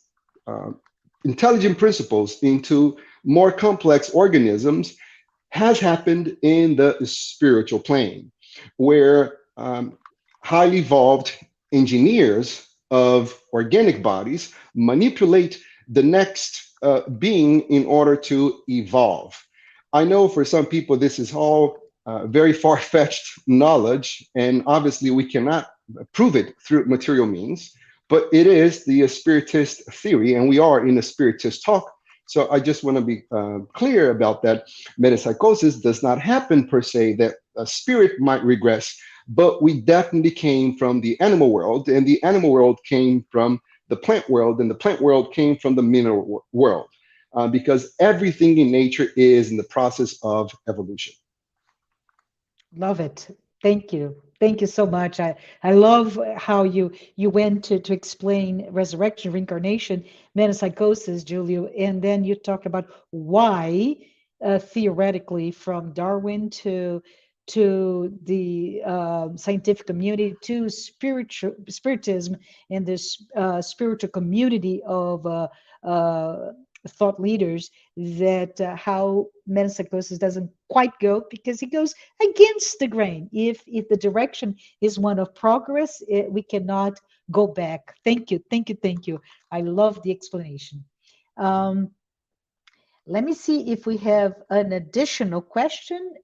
intelligent principles into more complex organisms has happened in the spiritual plane, where highly evolved engineers of organic bodies manipulate the next being in order to evolve. I know for some people this is all very far-fetched knowledge, and obviously we cannot prove it through material means, but it is the spiritist theory, and we are in a spiritist talk. So I just want to be clear about that. Metempsychosis does not happen per se that a spirit might regress, but we definitely came from the animal world, and the animal world came from the plant world, and the plant world came from the mineral world, because everything in nature is in the process of evolution. Love it. Thank you. Thank you so much. I love how you went to explain resurrection, reincarnation, metempsychosis, Julio, and then you talk about why theoretically from Darwin to the scientific community to spiritism and this spiritual community of thought leaders, that how metempsychosis doesn't quite go because it goes against the grain. If the direction is one of progress, we cannot go back. Thank you, thank you, thank you. I love the explanation. Um, let me see if we have an additional question.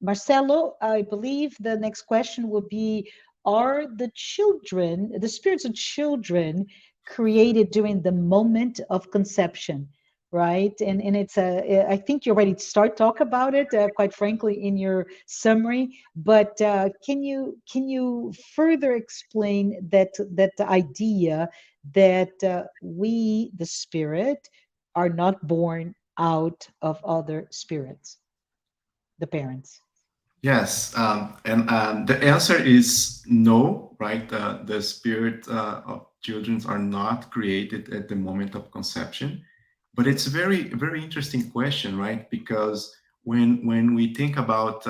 Marcelo, I believe the next question will be, are the children, the spirits of children, created during the moment of conception? Right, and it's a. I think you already start talk about it, quite frankly, in your summary. But can you further explain that idea that we, the spirit, are not born out of other spirits? the parents? Yes, and the answer is no, right? The spirit of children are not created at the moment of conception, but it's a very, very interesting question, right? Because when we think about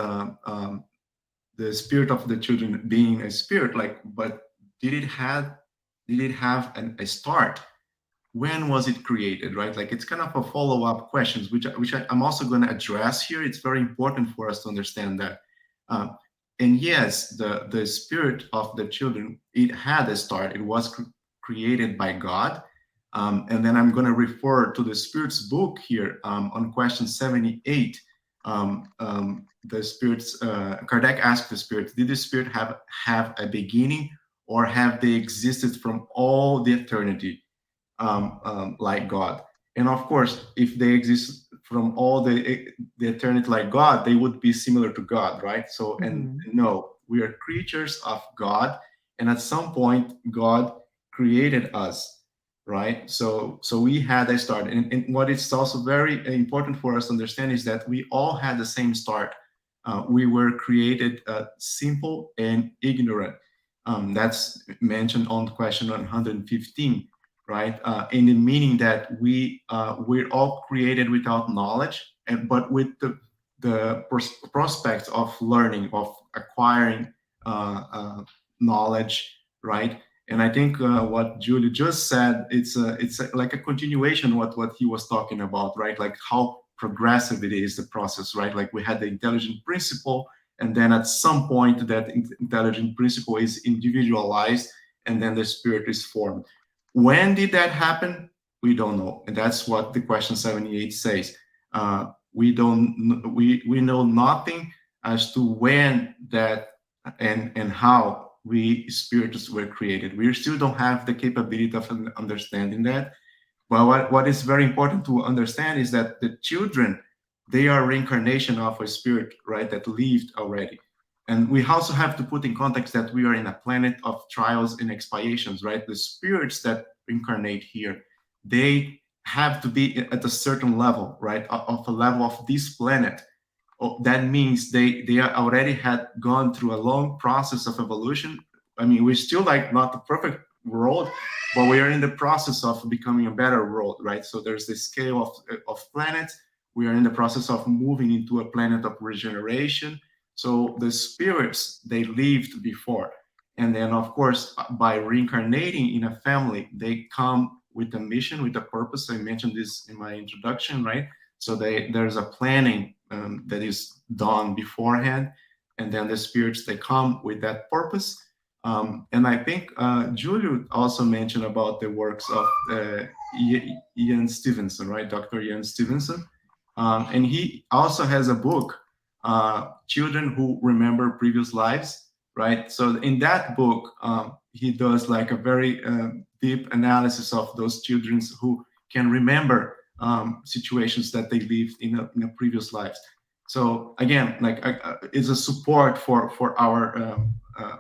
the spirit of the children being a spirit, like, but did it have a start? When was it created, right? Like, it's kind of a follow-up questions, I'm also going to address here. It's very important for us to understand that. Um, and yes, the spirit of the children, it had a start. It was created by God. And then I'm going to refer to the Spirit's book here on question 78. The spirits, Kardec asked the spirit, did the spirit have a beginning, or have they existed from all the eternity? Like God. And of course, if they exist from all the eternity like God, they would be similar to God, right? So, and Mhm. no, we are creatures of God, and at some point, God created us, right? So we had a start, and what is also very important for us to understand is that we all had the same start. We were created simple and ignorant. That's mentioned on question 115, right? In the meaning that we're all created without knowledge, and but with the prospect of learning, of acquiring knowledge, right? And I think what Julie just said, like a continuation of what he was talking about, right? Like how progressive it is, the process, right? Like we had the intelligent principle, and then at some point that intelligent principle is individualized, and then the spirit is formed. When did that happen? We don't know, and that's what the question 78 says. We know nothing as to when that and how we spirits were created. We still don't have the capability of understanding that. Well, what is very important to understand is that the children, they are reincarnation of a spirit, right, that lived already. And we also have to put in context that we are in a planet of trials and expiations, right? The spirits that incarnate here, they have to be at a certain level, right, of a level of this planet. That means they already had gone through a long process of evolution. I mean, we're still like not the perfect world, but we are in the process of becoming a better world, right? So there's this scale of planets. We are in the process of moving into a planet of regeneration. So the spirits, they lived before. And then, of course, by reincarnating in a family, they come with a mission, with a purpose. I mentioned this in my introduction, right? So there's a planning that is done beforehand. And then the spirits, they come with that purpose. And I think Julio also mentioned about the works of Ian Stevenson, right? Dr. Ian Stevenson. And he also has a book, Children Who Remember Previous Lives, right? So in that book, he does like a very deep analysis of those children who can remember situations that they lived in a previous lives. So again, like it's a support for our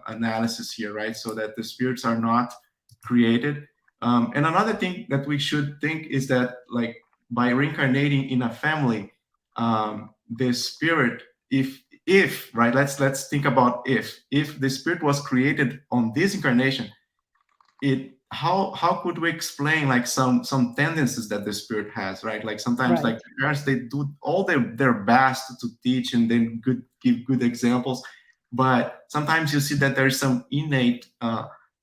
analysis here, right? So that the spirits are not created. And another thing that we should think is that, like, by reincarnating in a family, the spirit, if right, let's think about if the spirit was created on this incarnation, it how could we explain like some tendencies that the spirit has, right? Like sometimes Right. like parents, they do all their best to teach and then give good examples, but sometimes you see that there's some innate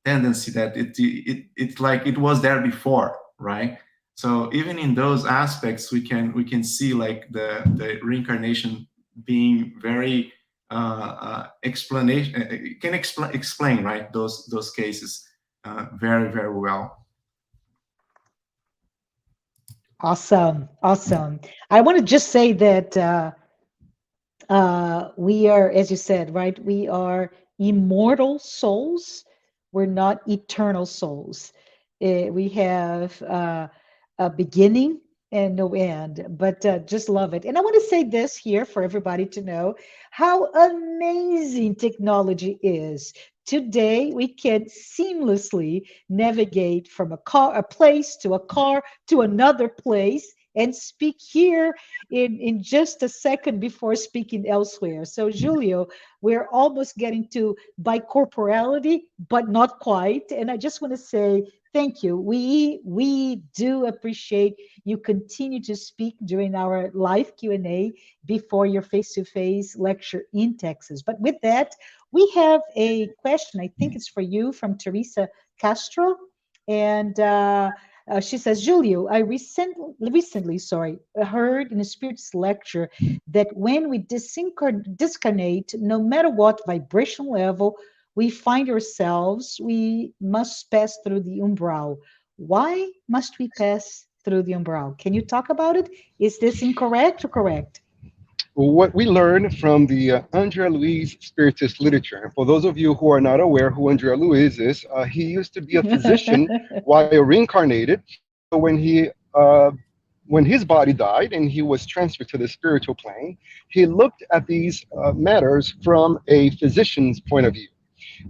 tendency that it's like it was there before, right? So even in those aspects, we can see like the reincarnation being very explanation can explain, right, those cases very, very well. Awesome. Awesome. I want to just say that we are, as you said, right? We are immortal souls. We're not eternal souls. We have a beginning and no end, but just love it. And I want to say this here for everybody to know how amazing technology is. Today, we can seamlessly navigate from a place to a car to another place and speak here in just a second before speaking elsewhere. So, Julio, we're almost getting to bicorporality, but not quite. And I just want to say thank you. We do appreciate you continue to speak during our live Q&A before your face-to-face lecture in Texas. But with that, we have a question. I think it's for you from Teresa Castro. And she says, Julio, I recently, heard in a spirit's lecture that when we discarnate, no matter what vibrational level we find ourselves, we must pass through the umbral. Why must we pass through the umbral? Can you talk about it? Is this incorrect or correct? What we learn from the Andrea Luiz Spiritist literature, and for those of you who are not aware who Andrea Luiz is, he used to be a physician while reincarnated. So when his body died and he was transferred to the spiritual plane, he looked at these matters from a physician's point of view.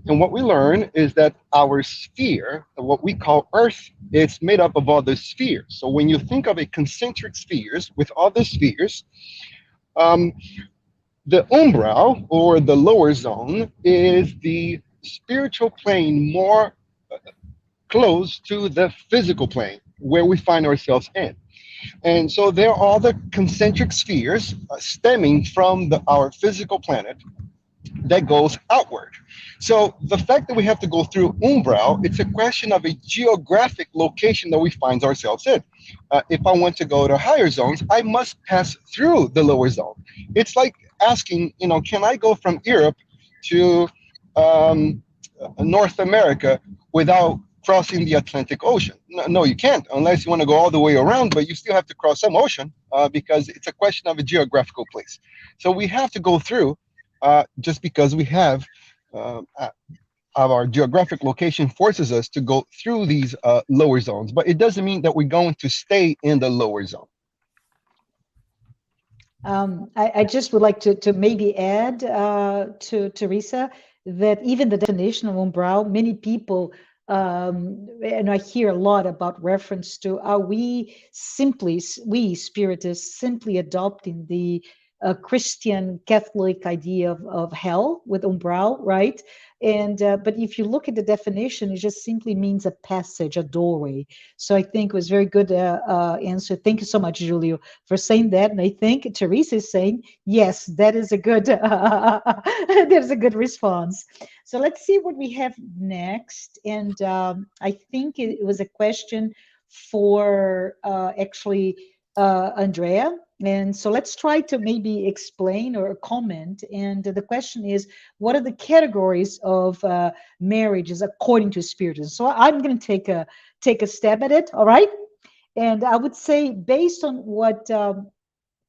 And what we learn is that our sphere, what we call Earth, it's made up of other spheres. So when you think of a concentric spheres with other spheres, um, the umbral or the lower zone is the spiritual plane more close to the physical plane where we find ourselves in. And so there are the concentric spheres stemming from our physical planet that goes outward. So the fact that we have to go through umbral, it's a question of a geographic location that we find ourselves in. If I want to go to higher zones, I must pass through the lower zone. It's like asking, can I go from Europe to um, North America without crossing the Atlantic Ocean? No, you can't, unless you want to go all the way around, but you still have to cross some ocean because it's a question of a geographical place. So we have to go through just because we have our geographic location forces us to go through these lower zones, but it doesn't mean that we're going to stay in the lower zone. I just would like to maybe add to Teresa that even the definition of umbral, many people, and I hear a lot about reference to are we spiritists simply adopting the Christian Catholic idea of hell with umbral, right? And but if you look at the definition, it just simply means a passage, a doorway. So I think it was very good answer. Thank you so much, Julio, for saying that. And I think Teresa is saying yes, that is a good there's a good response. So let's see what we have next. And I think it was a question for actually Andrea. And so let's try to maybe explain or comment. And the question is, what are the categories of marriages according to Spiritism? So I'm going to take a stab at it. All right. And I would say, based on what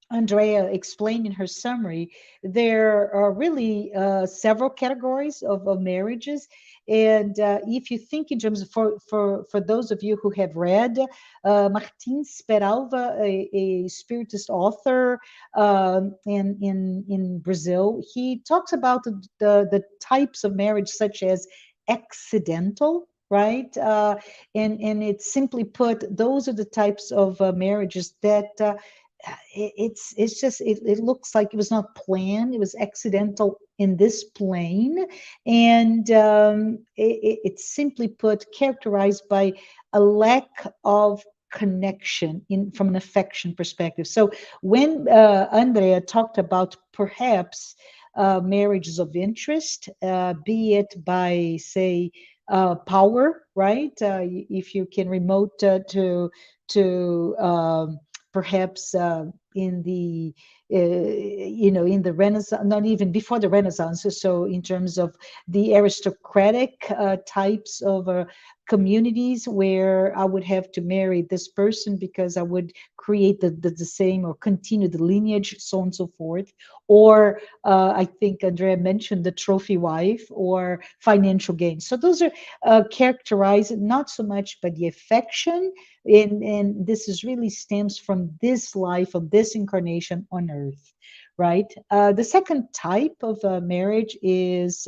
Andrea explained in her summary, there are really several categories of marriages. And if you think in terms of, for those of you who have read Martins Peralva, a Spiritist author in Brazil, he talks about the types of marriage such as accidental, right? And it's simply put, those are the types of marriages that it looks like it was not planned, it was accidental in this plane, and it's simply put characterized by a lack of connection from an affection perspective. So when Andrea talked about perhaps marriages of interest, be it by, say, power, right? If you can remote to perhaps in the in the Renaissance, not even before the Renaissance. So in terms of the aristocratic types of communities where I would have to marry this person because I would create the same or continue the lineage, so on and so forth. Or I think Andrea mentioned the trophy wife or financial gain. So those are characterized not so much by the affection, and this is really stems from this life of this incarnation on earth, right? The second type of marriage is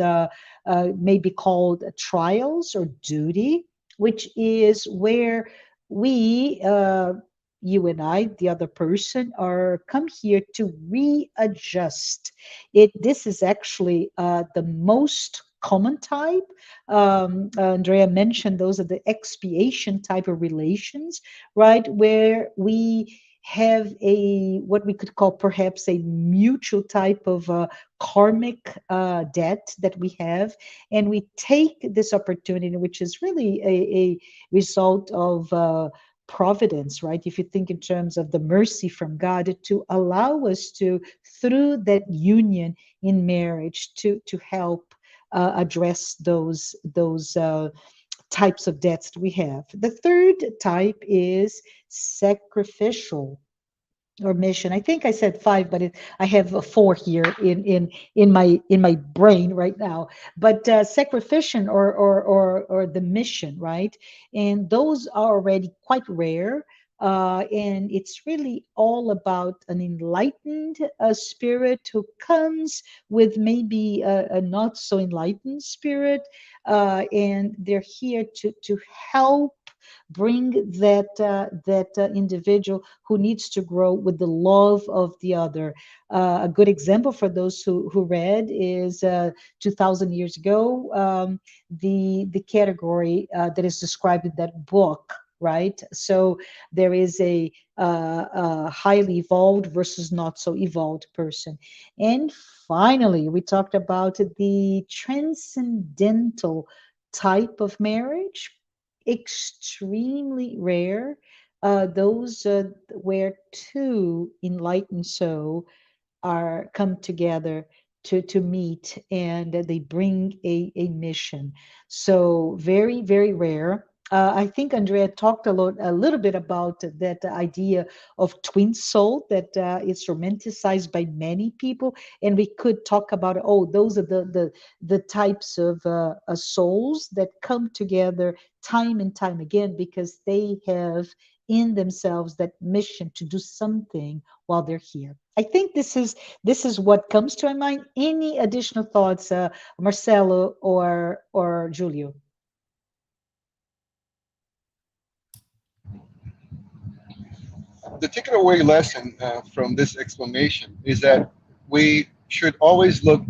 maybe called trials or duty, which is where we you and I, the other person, are come here to readjust it. This is actually the most common type. Andrea mentioned those are the expiation type of relations, right? Where we have a what we could call perhaps a mutual type of karmic debt that we have, and we take this opportunity, which is really a result of providence, right? If you think in terms of the mercy from God, to allow us to, through that union in marriage, to help address those types of debts that we have. The third type is sacrificial or mission. I think I said five, but I have a four here in my brain right now. But sacrificial or the mission, right? And those are already quite rare. And it's really all about an enlightened spirit who comes with maybe a not so enlightened spirit, and they're here to help bring that individual who needs to grow with the love of the other. A good example for those who read is 2,000 years ago, the category that is described in that book. Right, so there is a highly evolved versus not so evolved person, and finally, we talked about the transcendental type of marriage, extremely rare. Those where two enlightened soul are come together to meet, and they bring a mission. So very, very rare. I think Andrea talked a little bit about that idea of twin soul that is romanticized by many people, and we could talk about, oh, those are the types of souls that come together time and time again because they have in themselves that mission to do something while they're here. I think this is what comes to my mind. Any additional thoughts, Marcelo or Julio? The takeaway lesson from this explanation is that we should always look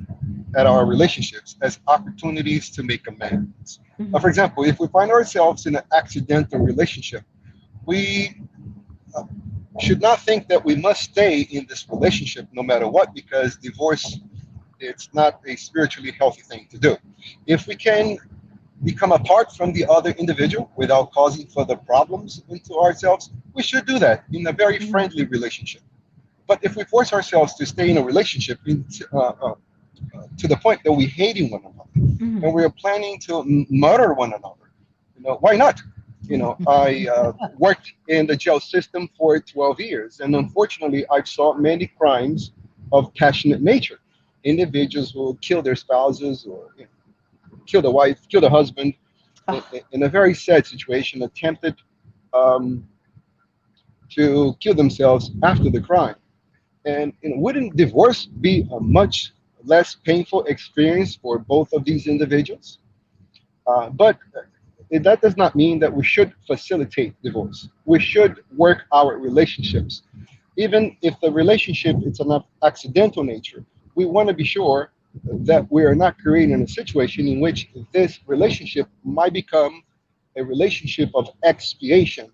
at our relationships as opportunities to make amends. For example, if we find ourselves in an accidental relationship, we should not think that we must stay in this relationship no matter what, because divorce, it's not a spiritually healthy thing to do. If we can become apart from the other individual without causing further problems into ourselves, we should do that in a very friendly relationship. But if we force ourselves to stay in a relationship to the point that we hating one another, and we are planning to murder one another, why not? I worked in the jail system for 12 years, and unfortunately, I've saw many crimes of passionate nature. Individuals who kill their spouses or kill the wife, kill the husband, in a very sad situation, attempted to kill themselves after the crime. And wouldn't divorce be a much less painful experience for both of these individuals? But that does not mean that we should facilitate divorce. We should work our relationships. Even if the relationship is an accidental nature, we want to be sure that we are not creating a situation in which this relationship might become a relationship of expiation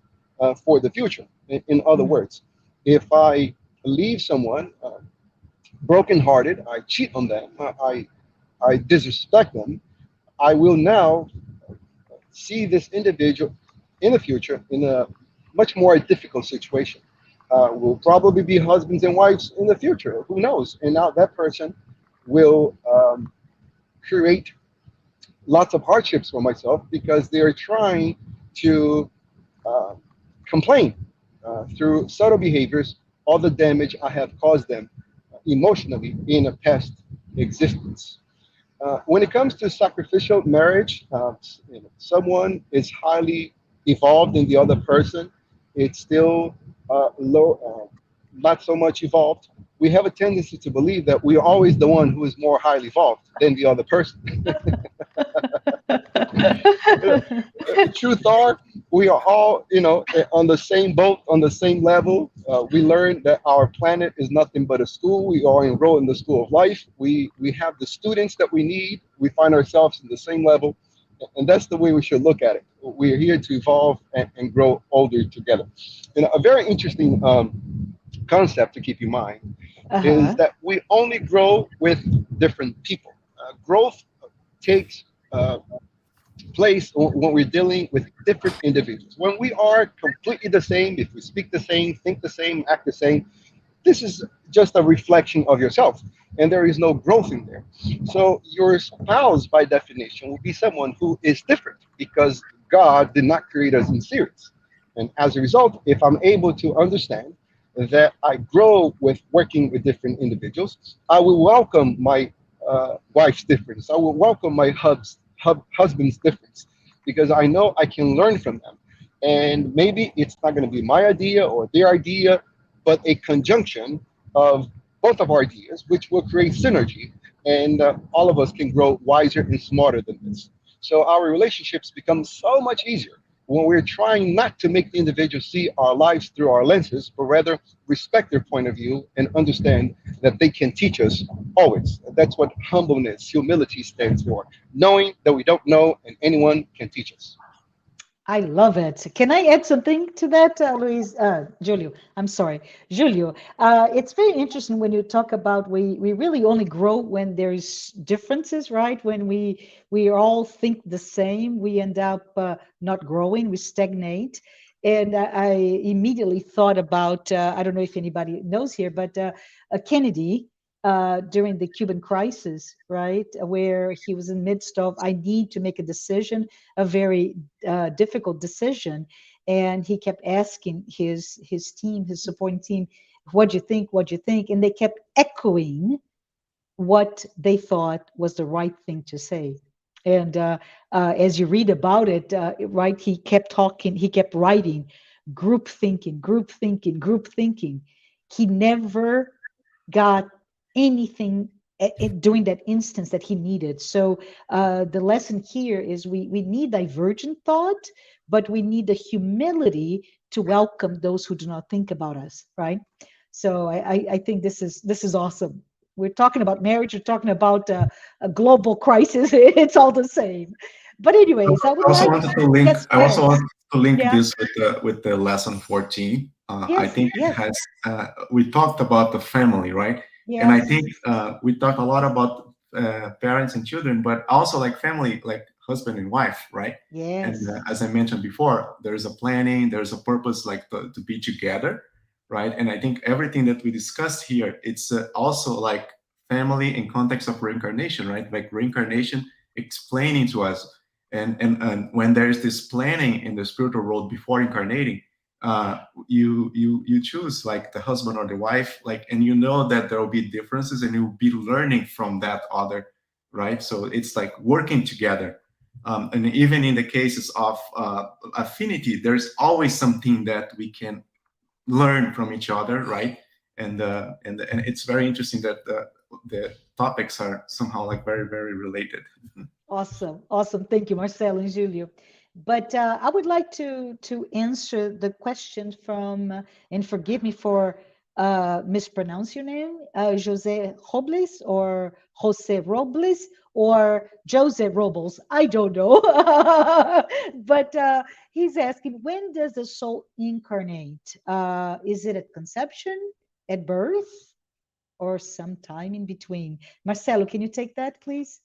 for the future. In other words, if I leave someone brokenhearted, I cheat on them, I disrespect them, I will now see this individual in the future in a much more difficult situation. Will probably be husbands and wives in the future. Who knows? And now that person will create lots of hardships for myself because they are trying to uh, complain through subtle behaviors all the damage I have caused them emotionally in a past existence. When it comes to sacrificial marriage, someone is highly evolved in the other person. It's still not so much evolved. We have a tendency to believe that we are always the one who is more highly evolved than the other person. The truth are, we are all, on the same boat, on the same level. We learn that our planet is nothing but a school. We are enrolled in the school of life. We have the students that we need. We find ourselves in the same level, and that's the way we should look at it. We are here to evolve and grow older together. And a very interesting concept to keep in mind is Uh-huh. that we only grow with different people. Growth takes place when we're dealing with different individuals. When we are completely the same, if we speak the same, think the same, act the same, this is just a reflection of yourself, and there is no growth in there. So your spouse, by definition, will be someone who is different because God did not create us in series. And as a result, if I'm able to understand that I grow with working with different individuals, I will welcome my wife's difference. I will welcome my husband's difference because I know I can learn from them. And maybe it's not going to be my idea or their idea, but a conjunction of both of our ideas, which will create synergy, and all of us can grow wiser and smarter than this. So our relationships become so much easier when we're trying not to make the individual see our lives through our lenses, but rather respect their point of view and understand that they can teach us always. That's what humbleness, humility stands for, knowing that we don't know and anyone can teach us. I love it. Can I add something to that, Julio? I'm sorry, Julio. It's very interesting when you talk about we really only grow when there's differences, right? When we all think the same, we end up not growing, we stagnate. And I immediately thought about I don't know if anybody knows here, but Kennedy during the Cuban crisis, right, where he was in the midst of I need to make a decision, a very difficult decision, and he kept asking his team, his supporting team, "What do you think? What do you think?" And they kept echoing what they thought was the right thing to say. And as you read about it, right, he kept talking, he kept writing, group thinking, group thinking, group thinking. He never got anything during that instance that he needed. So the lesson here is we need divergent thought, but we need the humility to welcome those who do not think about us, right? So I think this is awesome. We're talking about marriage. We're talking about a global crisis. It's all the same. But anyways, I would also like, wanted to link. yes, I go also ahead. wanted to link Yeah. this with the lesson 14. I Yes. think it Yes. has. We talked about the family, right? And I think Yes. we talk a lot about parents and children, but also like family, like husband and wife, right? And Yes. as I mentioned before, there's a planning, there's a purpose, like to be together, right? And I think everything that we discussed here, it's also like family in context of reincarnation, right? Like reincarnation explaining to us, and when there's this planning in the spiritual world before incarnating, you choose like the husband or the wife, like, and you know that there will be differences and you'll be learning from that other, right? So it's like working together. And even in the cases of affinity, there's always something that we can learn from each other, right? And it's very interesting that the topics are somehow like very, very related. Awesome, awesome. Thank you, Marcelo and Julio. But I would like to answer the question from, and forgive me for mispronounce your name, Jose Robles or Jose Robles or Jose Robles. I don't know. But he's asking, when does the soul incarnate? Is it at conception, at birth, or sometime in between? Marcelo, can you take that, please?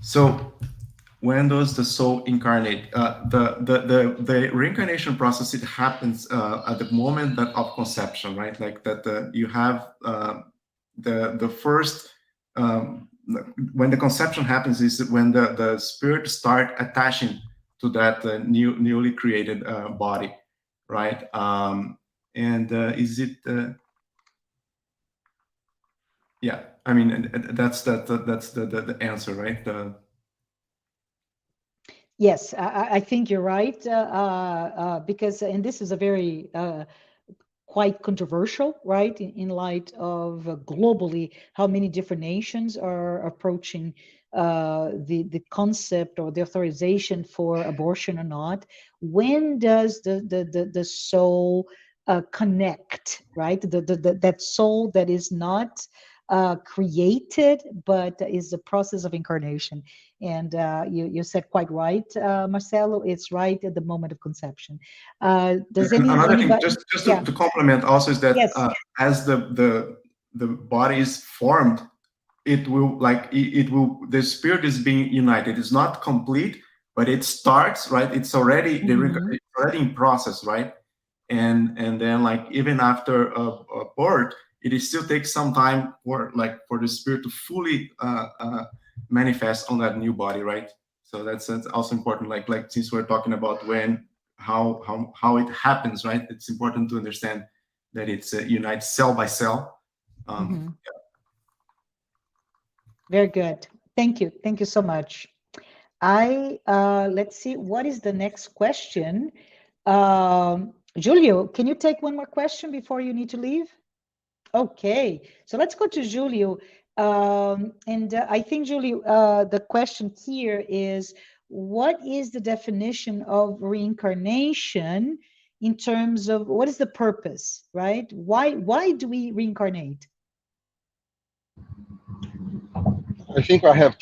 So when does the soul incarnate? The reincarnation process, it happens at the moment that of conception, right? Like that you have the first when the conception happens is when the spirit start attaching to that newly created body, right? And is it yeah, I mean, and that's the answer, right? Yes, I think you're right, because, and this is a very quite controversial, right, in light of globally how many different nations are approaching the concept or the authorization for abortion or not? When does the soul connect, right? That soul that is not created, but is the process of incarnation. And you said quite right, Marcelo. It's right at the moment of conception. Does And another thing, anybody? just Yeah. to complement also is that Yes. as the body is formed, it will the spirit is being united. It's not complete, but it starts, right? It's already Mhm. it's already in process, right? And then like even after a birth, it is still takes some time for the spirit to fully manifest on that new body, right? So that's also important. Like since we're talking about when how it happens, right? It's important to understand that it's unites cell by cell. Mhm. Very good. Thank you. Thank you so much. Let's see, what is the next question? Julio, can you take one more question before you need to leave? Okay, so let's go to Julio. And I think, Julio, the question here is, what is the definition of reincarnation in terms of what is the purpose, right? Why do we reincarnate? I think I have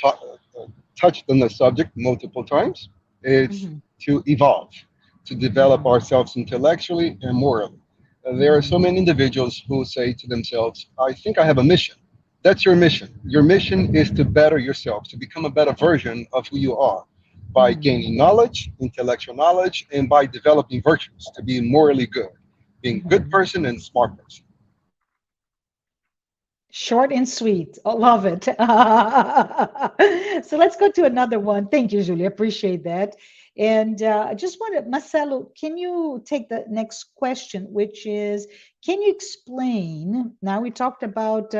touched on the subject multiple times. It's Mhm, to evolve, to develop mhm, ourselves intellectually and morally. There are so mhm, many individuals who say to themselves, I think I have a mission. That's your mission. Your mission is to better yourself, to become a better version of who you are by mhm, gaining knowledge, intellectual knowledge, and by developing virtues, to be morally good, being a good mhm. person and smart person. Short and sweet. I love it. So let's go to another one. Thank you, Julie. Appreciate that. And I just wanted, Marcelo, can you take the next question, which is, can you explain? Now we talked about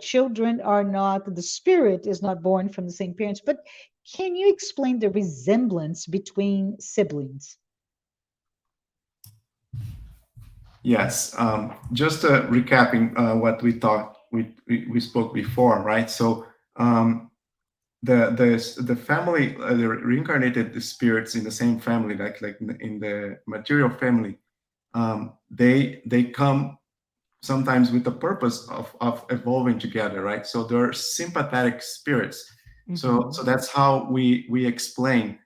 children are not, the spirit is not born from the same parents, but can you explain the resemblance between siblings? Yes, just recapping what we thought we spoke before, right? So the family, the reincarnated spirits in the same family, like in the material family, they come sometimes with the purpose of evolving together, right? So they're sympathetic spirits. So Mhm, that's how we explain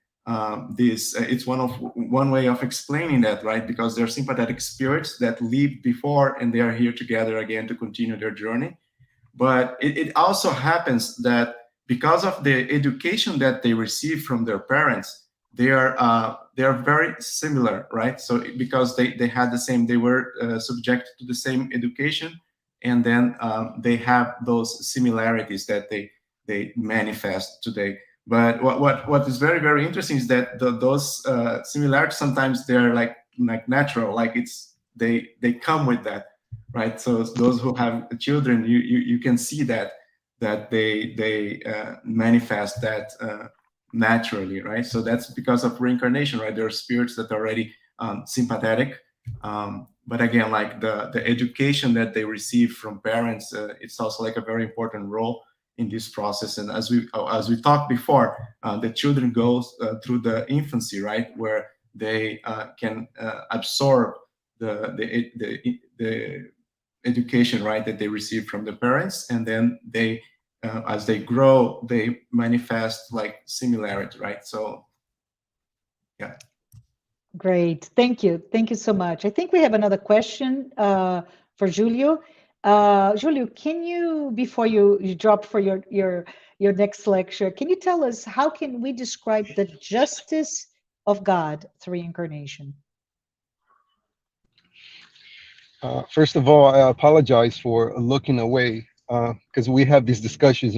this. It's one way of explaining that, right? Because they're sympathetic spirits that lived before and they are here together again to continue their journey. But it also happens that because of the education that they receive from their parents, they are very similar, right? So because they had the same, they were subjected to the same education, and then they have those similarities that they manifest today. But what is very very interesting is that those similarities sometimes they're like natural, like they come with that, right? So those who have children, you can see that they manifest that naturally, right? So that's because of reincarnation, right? There are spirits that are already sympathetic, but again, like the education that they receive from parents, it's also like a very important role in this process. And as we talked before, the children go through the infancy, right, where they can absorb the education, right, that they receive from the parents, and then they as they grow they manifest like similarity, right? So yeah. great. Thank you. Thank you so much. I think we have another question for Julio. Julio, can you, before you drop for your next lecture, can you tell us how can we describe the justice of God through reincarnation? First of all, I apologize for looking away because we have these discussions.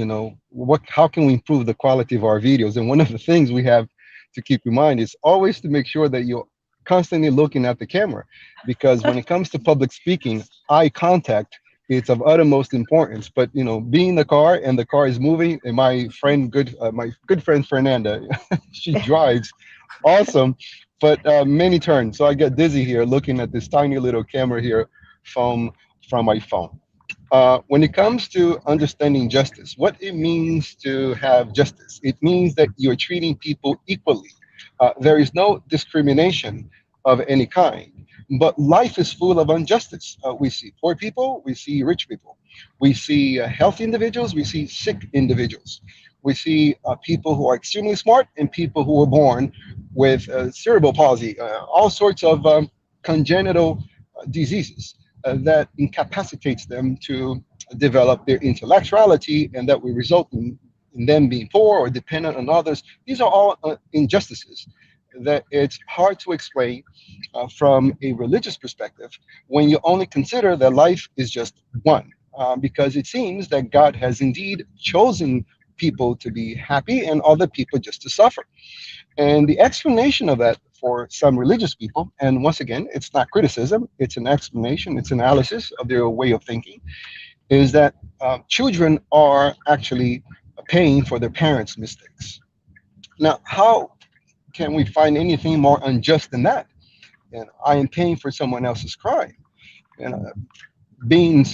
How can we improve the quality of our videos? And one of the things we have to keep in mind is always to make sure that you're constantly looking at the camera, because when it comes to public speaking, eye contact it's of uttermost importance. But being in the car and the car is moving, and my good friend Fernanda, she drives awesome, but many turns. So I get dizzy here looking at this tiny little camera here from my phone. When it comes to understanding justice, what it means to have justice, it means that you're treating people equally. There is no discrimination of any kind. But life is full of injustice. We see poor people, we see rich people, we see healthy individuals, we see sick individuals. We see people who are extremely smart and people who were born with cerebral palsy, all sorts of congenital diseases that incapacitates them to develop their intellectuality, and that will result in them being poor or dependent on others. These are all injustices that it's hard to explain from a religious perspective when you only consider that life is just one. Because it seems that God has indeed chosen people to be happy and other people just to suffer. And the explanation of that for some religious people, and once again, it's not criticism, it's an explanation, it's analysis of their way of thinking, is that children are actually paying for their parents' mistakes. Now, how can we find anything more unjust than that? And I am paying for someone else's crime. And being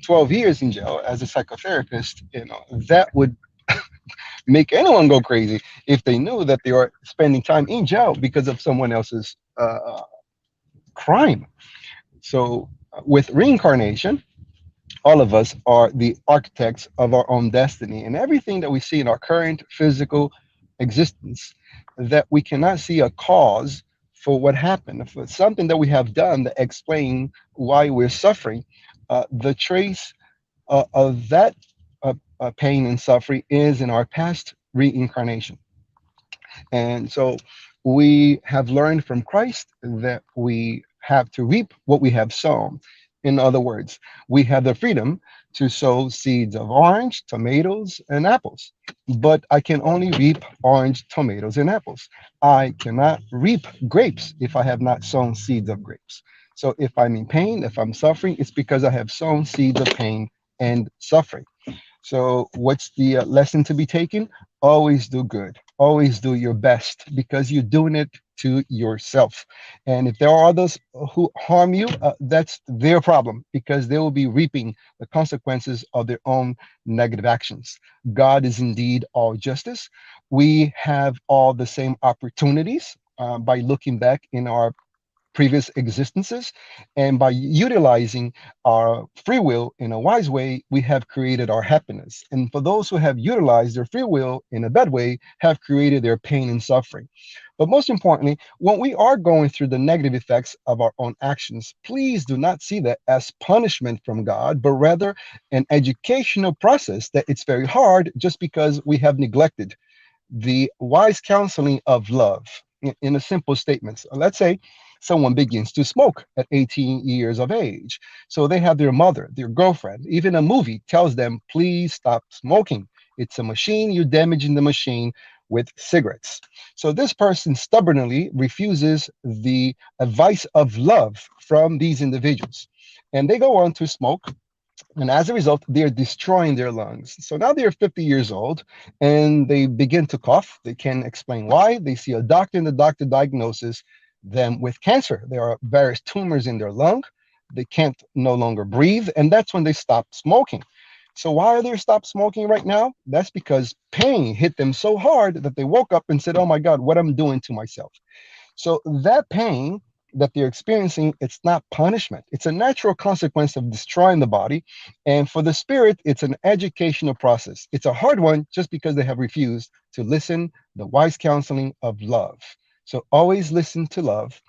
12 years in jail as a psychotherapist, that would make anyone go crazy if they knew that they are spending time in jail because of someone else's crime. So, with reincarnation, all of us are the architects of our own destiny, and everything that we see in our current physical existence, that we cannot see a cause for what happened, for something that we have done that explain why we're suffering. The trace of that pain and suffering is in our past reincarnation. And so we have learned from Christ that we have to reap what we have sown. In other words, we have the freedom to sow seeds of orange, tomatoes, and apples. But I can only reap orange, tomatoes, and apples. I cannot reap grapes if I have not sown seeds of grapes. So if I'm in pain, if I'm suffering, it's because I have sown seeds of pain and suffering. So, what's the lesson to be taken? Always do good. Always do your best because you're doing it to yourself. And if there are others who harm you, that's their problem because they will be reaping the consequences of their own negative actions. God is indeed all justice. We have all the same opportunities by looking back in our previous existences. And by utilizing our free will in a wise way, we have created our happiness. And for those who have utilized their free will in a bad way, have created their pain and suffering. But most importantly, when we are going through the negative effects of our own actions, please do not see that as punishment from God, but rather an educational process that it's very hard just because we have neglected the wise counseling of love in a simple statement. So let's say someone begins to smoke at 18 years of age. So they have their mother, their girlfriend, even a movie tells them, please stop smoking. It's a machine, you're damaging the machine with cigarettes. So this person stubbornly refuses the advice of love from these individuals. And they go on to smoke, and as a result, they're destroying their lungs. So now they're 50 years old and they begin to cough. They can't explain why. They see a doctor, and the doctor diagnoses them with cancer. There are various tumors in their lung. They can't no longer breathe. And that's when they stop smoking. So why are they stop smoking right now? That's because pain hit them so hard that they woke up and said, oh my God, what I'm doing to myself. So that pain that they're experiencing, it's not punishment. It's a natural consequence of destroying the body. And for the spirit, it's an educational process. It's a hard one just because they have refused to listen the wise counseling of love. So always listen to love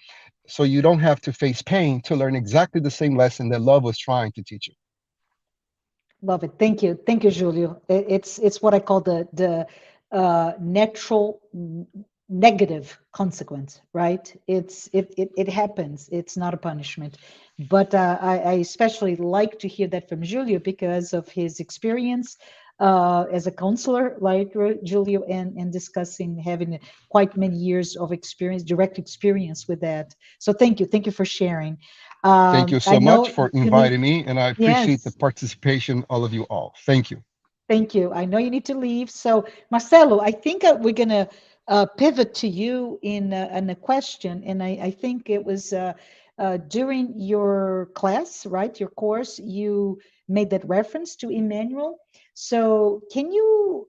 so you don't have to face pain to learn exactly the same lesson that love was trying to teach you. Love it. Thank you, Julio. It's what I call the natural negative consequence, right? It happens. It's not a punishment. But I especially like to hear that from Julio because of his experience as a counselor, like Julio, and discussing having quite many years of experience, direct experience with that. So thank you for sharing. Thank you I so much know for you need. inviting me, and I appreciate the Yes. participation, all of you all. Thank you. Thank you. I know you need to leave. So, Marcelo, I think we're going to pivot to you in a question. And I think it was during your class, right? Your course, you made that reference to Emmanuel. So can you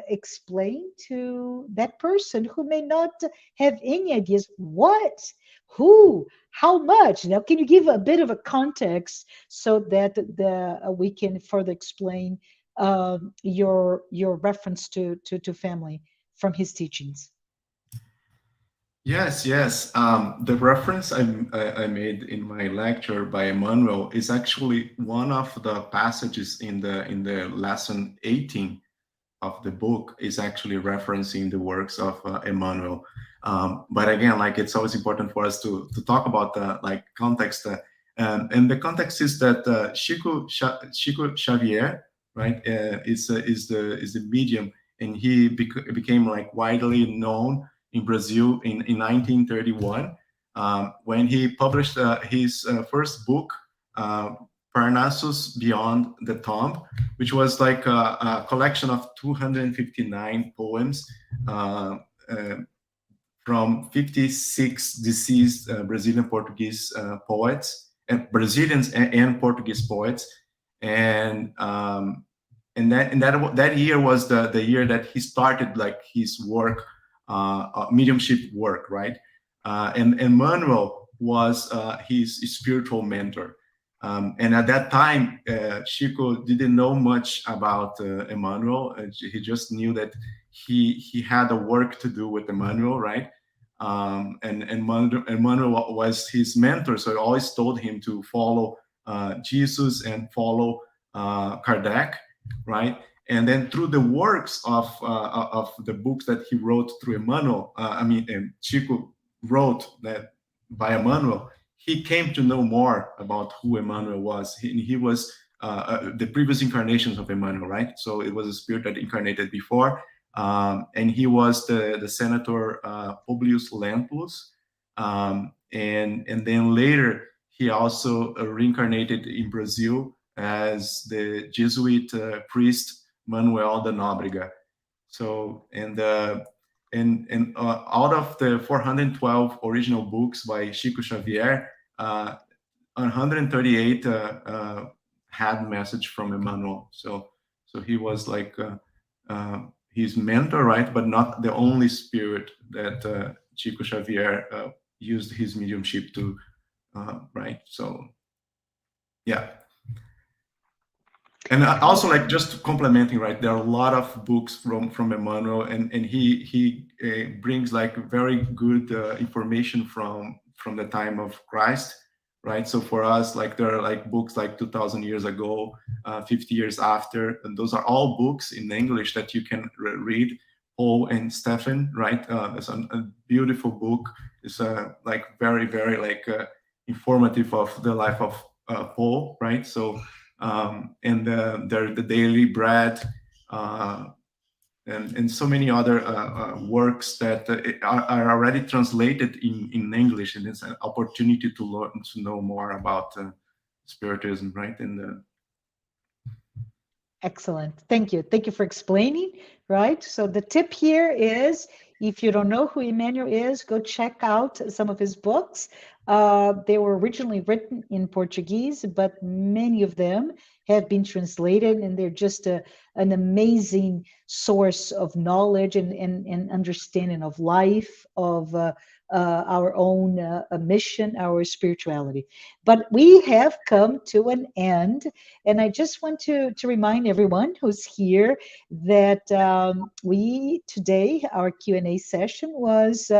explain to that person who may not have any ideas what, who, how much? Now, can you give a bit of a context so that we can further explain your reference to family from his teachings? Yes, yes. The reference I made in my lecture by Emmanuel is actually one of the passages in the lesson 18 of the book, is actually referencing the works of Emmanuel. But again, like, it's always important for us to talk about the like context. And the context is that Chico Xavier, right, is the medium, and he became like widely known in Brazil in 1931, when he published his first book, Parnassus Beyond the Tomb, which was like a collection of 259 poems from 56 deceased Brazilian Portuguese poets, and Brazilians and Portuguese poets, and that year was the year that he started like his work, mediumship work, right? And Emmanuel was his spiritual mentor. And at that time, Chico didn't know much about Emmanuel. He just knew that he had a work to do with Emmanuel, right? And Emmanuel was his mentor, so he always told him to follow Jesus and follow Kardec, right? And then through the works of the books that he wrote through Emmanuel, Chico wrote that by Emmanuel, he came to know more about who Emmanuel was. He was the previous incarnations of Emmanuel, right? So it was a spirit that incarnated before, and he was the senator Publius Lentulus, and then later he also reincarnated in Brazil as the Jesuit priest Manuel da Nóbrega. So out of the 412 original books by Chico Xavier, 138 had message from Emmanuel. So he was like his mentor, right? But not the only spirit that Chico Xavier used his mediumship to, right? So yeah. And also, like, just complementing, right? There are a lot of books from Emmanuel, and he brings like very good information from the time of Christ, right? So for us, like, there are like books like 2,000 years ago, 50 years after, and those are all books in English that you can read. Paul and Stephen, right? It's a beautiful book. It's like very, very like informative of the life of Paul, right? So. And the Daily Bread, and so many other works that are already translated in English, and it's an opportunity to learn, to know more about Spiritism, right? And Excellent. Thank you. Thank you for explaining, right? So the tip here is, if you don't know who Emmanuel is, go check out some of his books. They were originally written in Portuguese, but many of them have been translated, and they're just an amazing source of knowledge and understanding of life, of our own mission, our spirituality. But we have come to an end, and I just want to remind everyone who's here that we today, our Q&A session was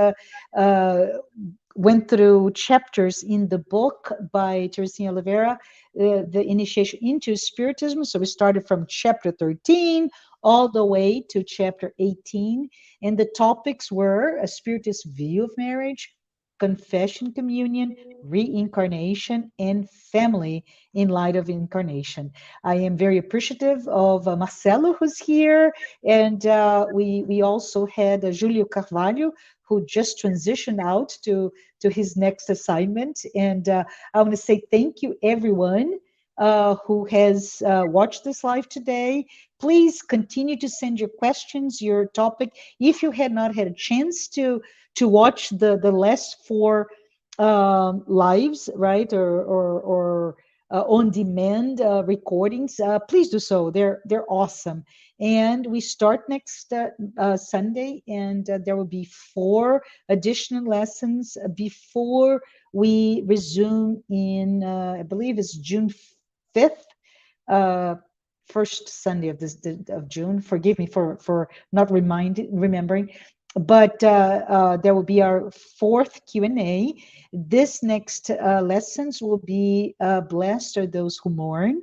went through chapters in the book by Teresinha Oliveira, the Initiation into Spiritism. So we started from chapter 13 all the way to chapter 18. And the topics were a Spiritist view of marriage, confession, communion, reincarnation, and family in light of incarnation. I am very appreciative of Marcelo, who's here, and we also had Julio Carvalho, who just transitioned out to his next assignment. And I want to say thank you, everyone who has watched this live today. Please continue to send your questions, your topic. If you had not had a chance to watch the last four lives, right, or on-demand recordings, please do so. They're awesome. And we start next Sunday, and there will be 4 additional lessons before we resume in, I believe it's June 5th, uh, first Sunday of of June. Forgive me for not remembering, but there will be our 4th Q&A. This next lessons will be blessed are those who mourn,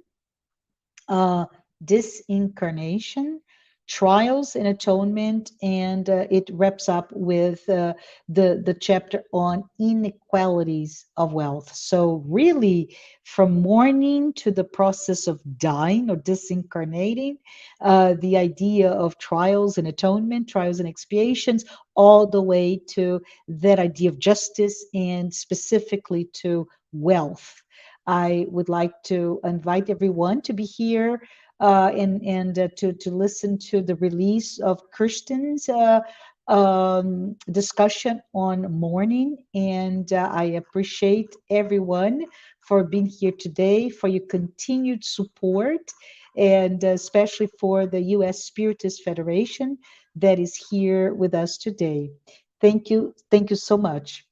uh, disincarnation, trials and atonement, and it wraps up with the chapter on inequalities of wealth. So really, from mourning to the process of dying or disincarnating, the idea of trials and atonement, trials and expiations, all the way to that idea of justice and specifically to wealth. I would like to invite everyone to be here and to listen to the release of Kirsten's discussion on mourning. And I appreciate everyone for being here today, for your continued support, and especially for the U.S. Spiritist Federation that is here with us today. Thank you. Thank you so much.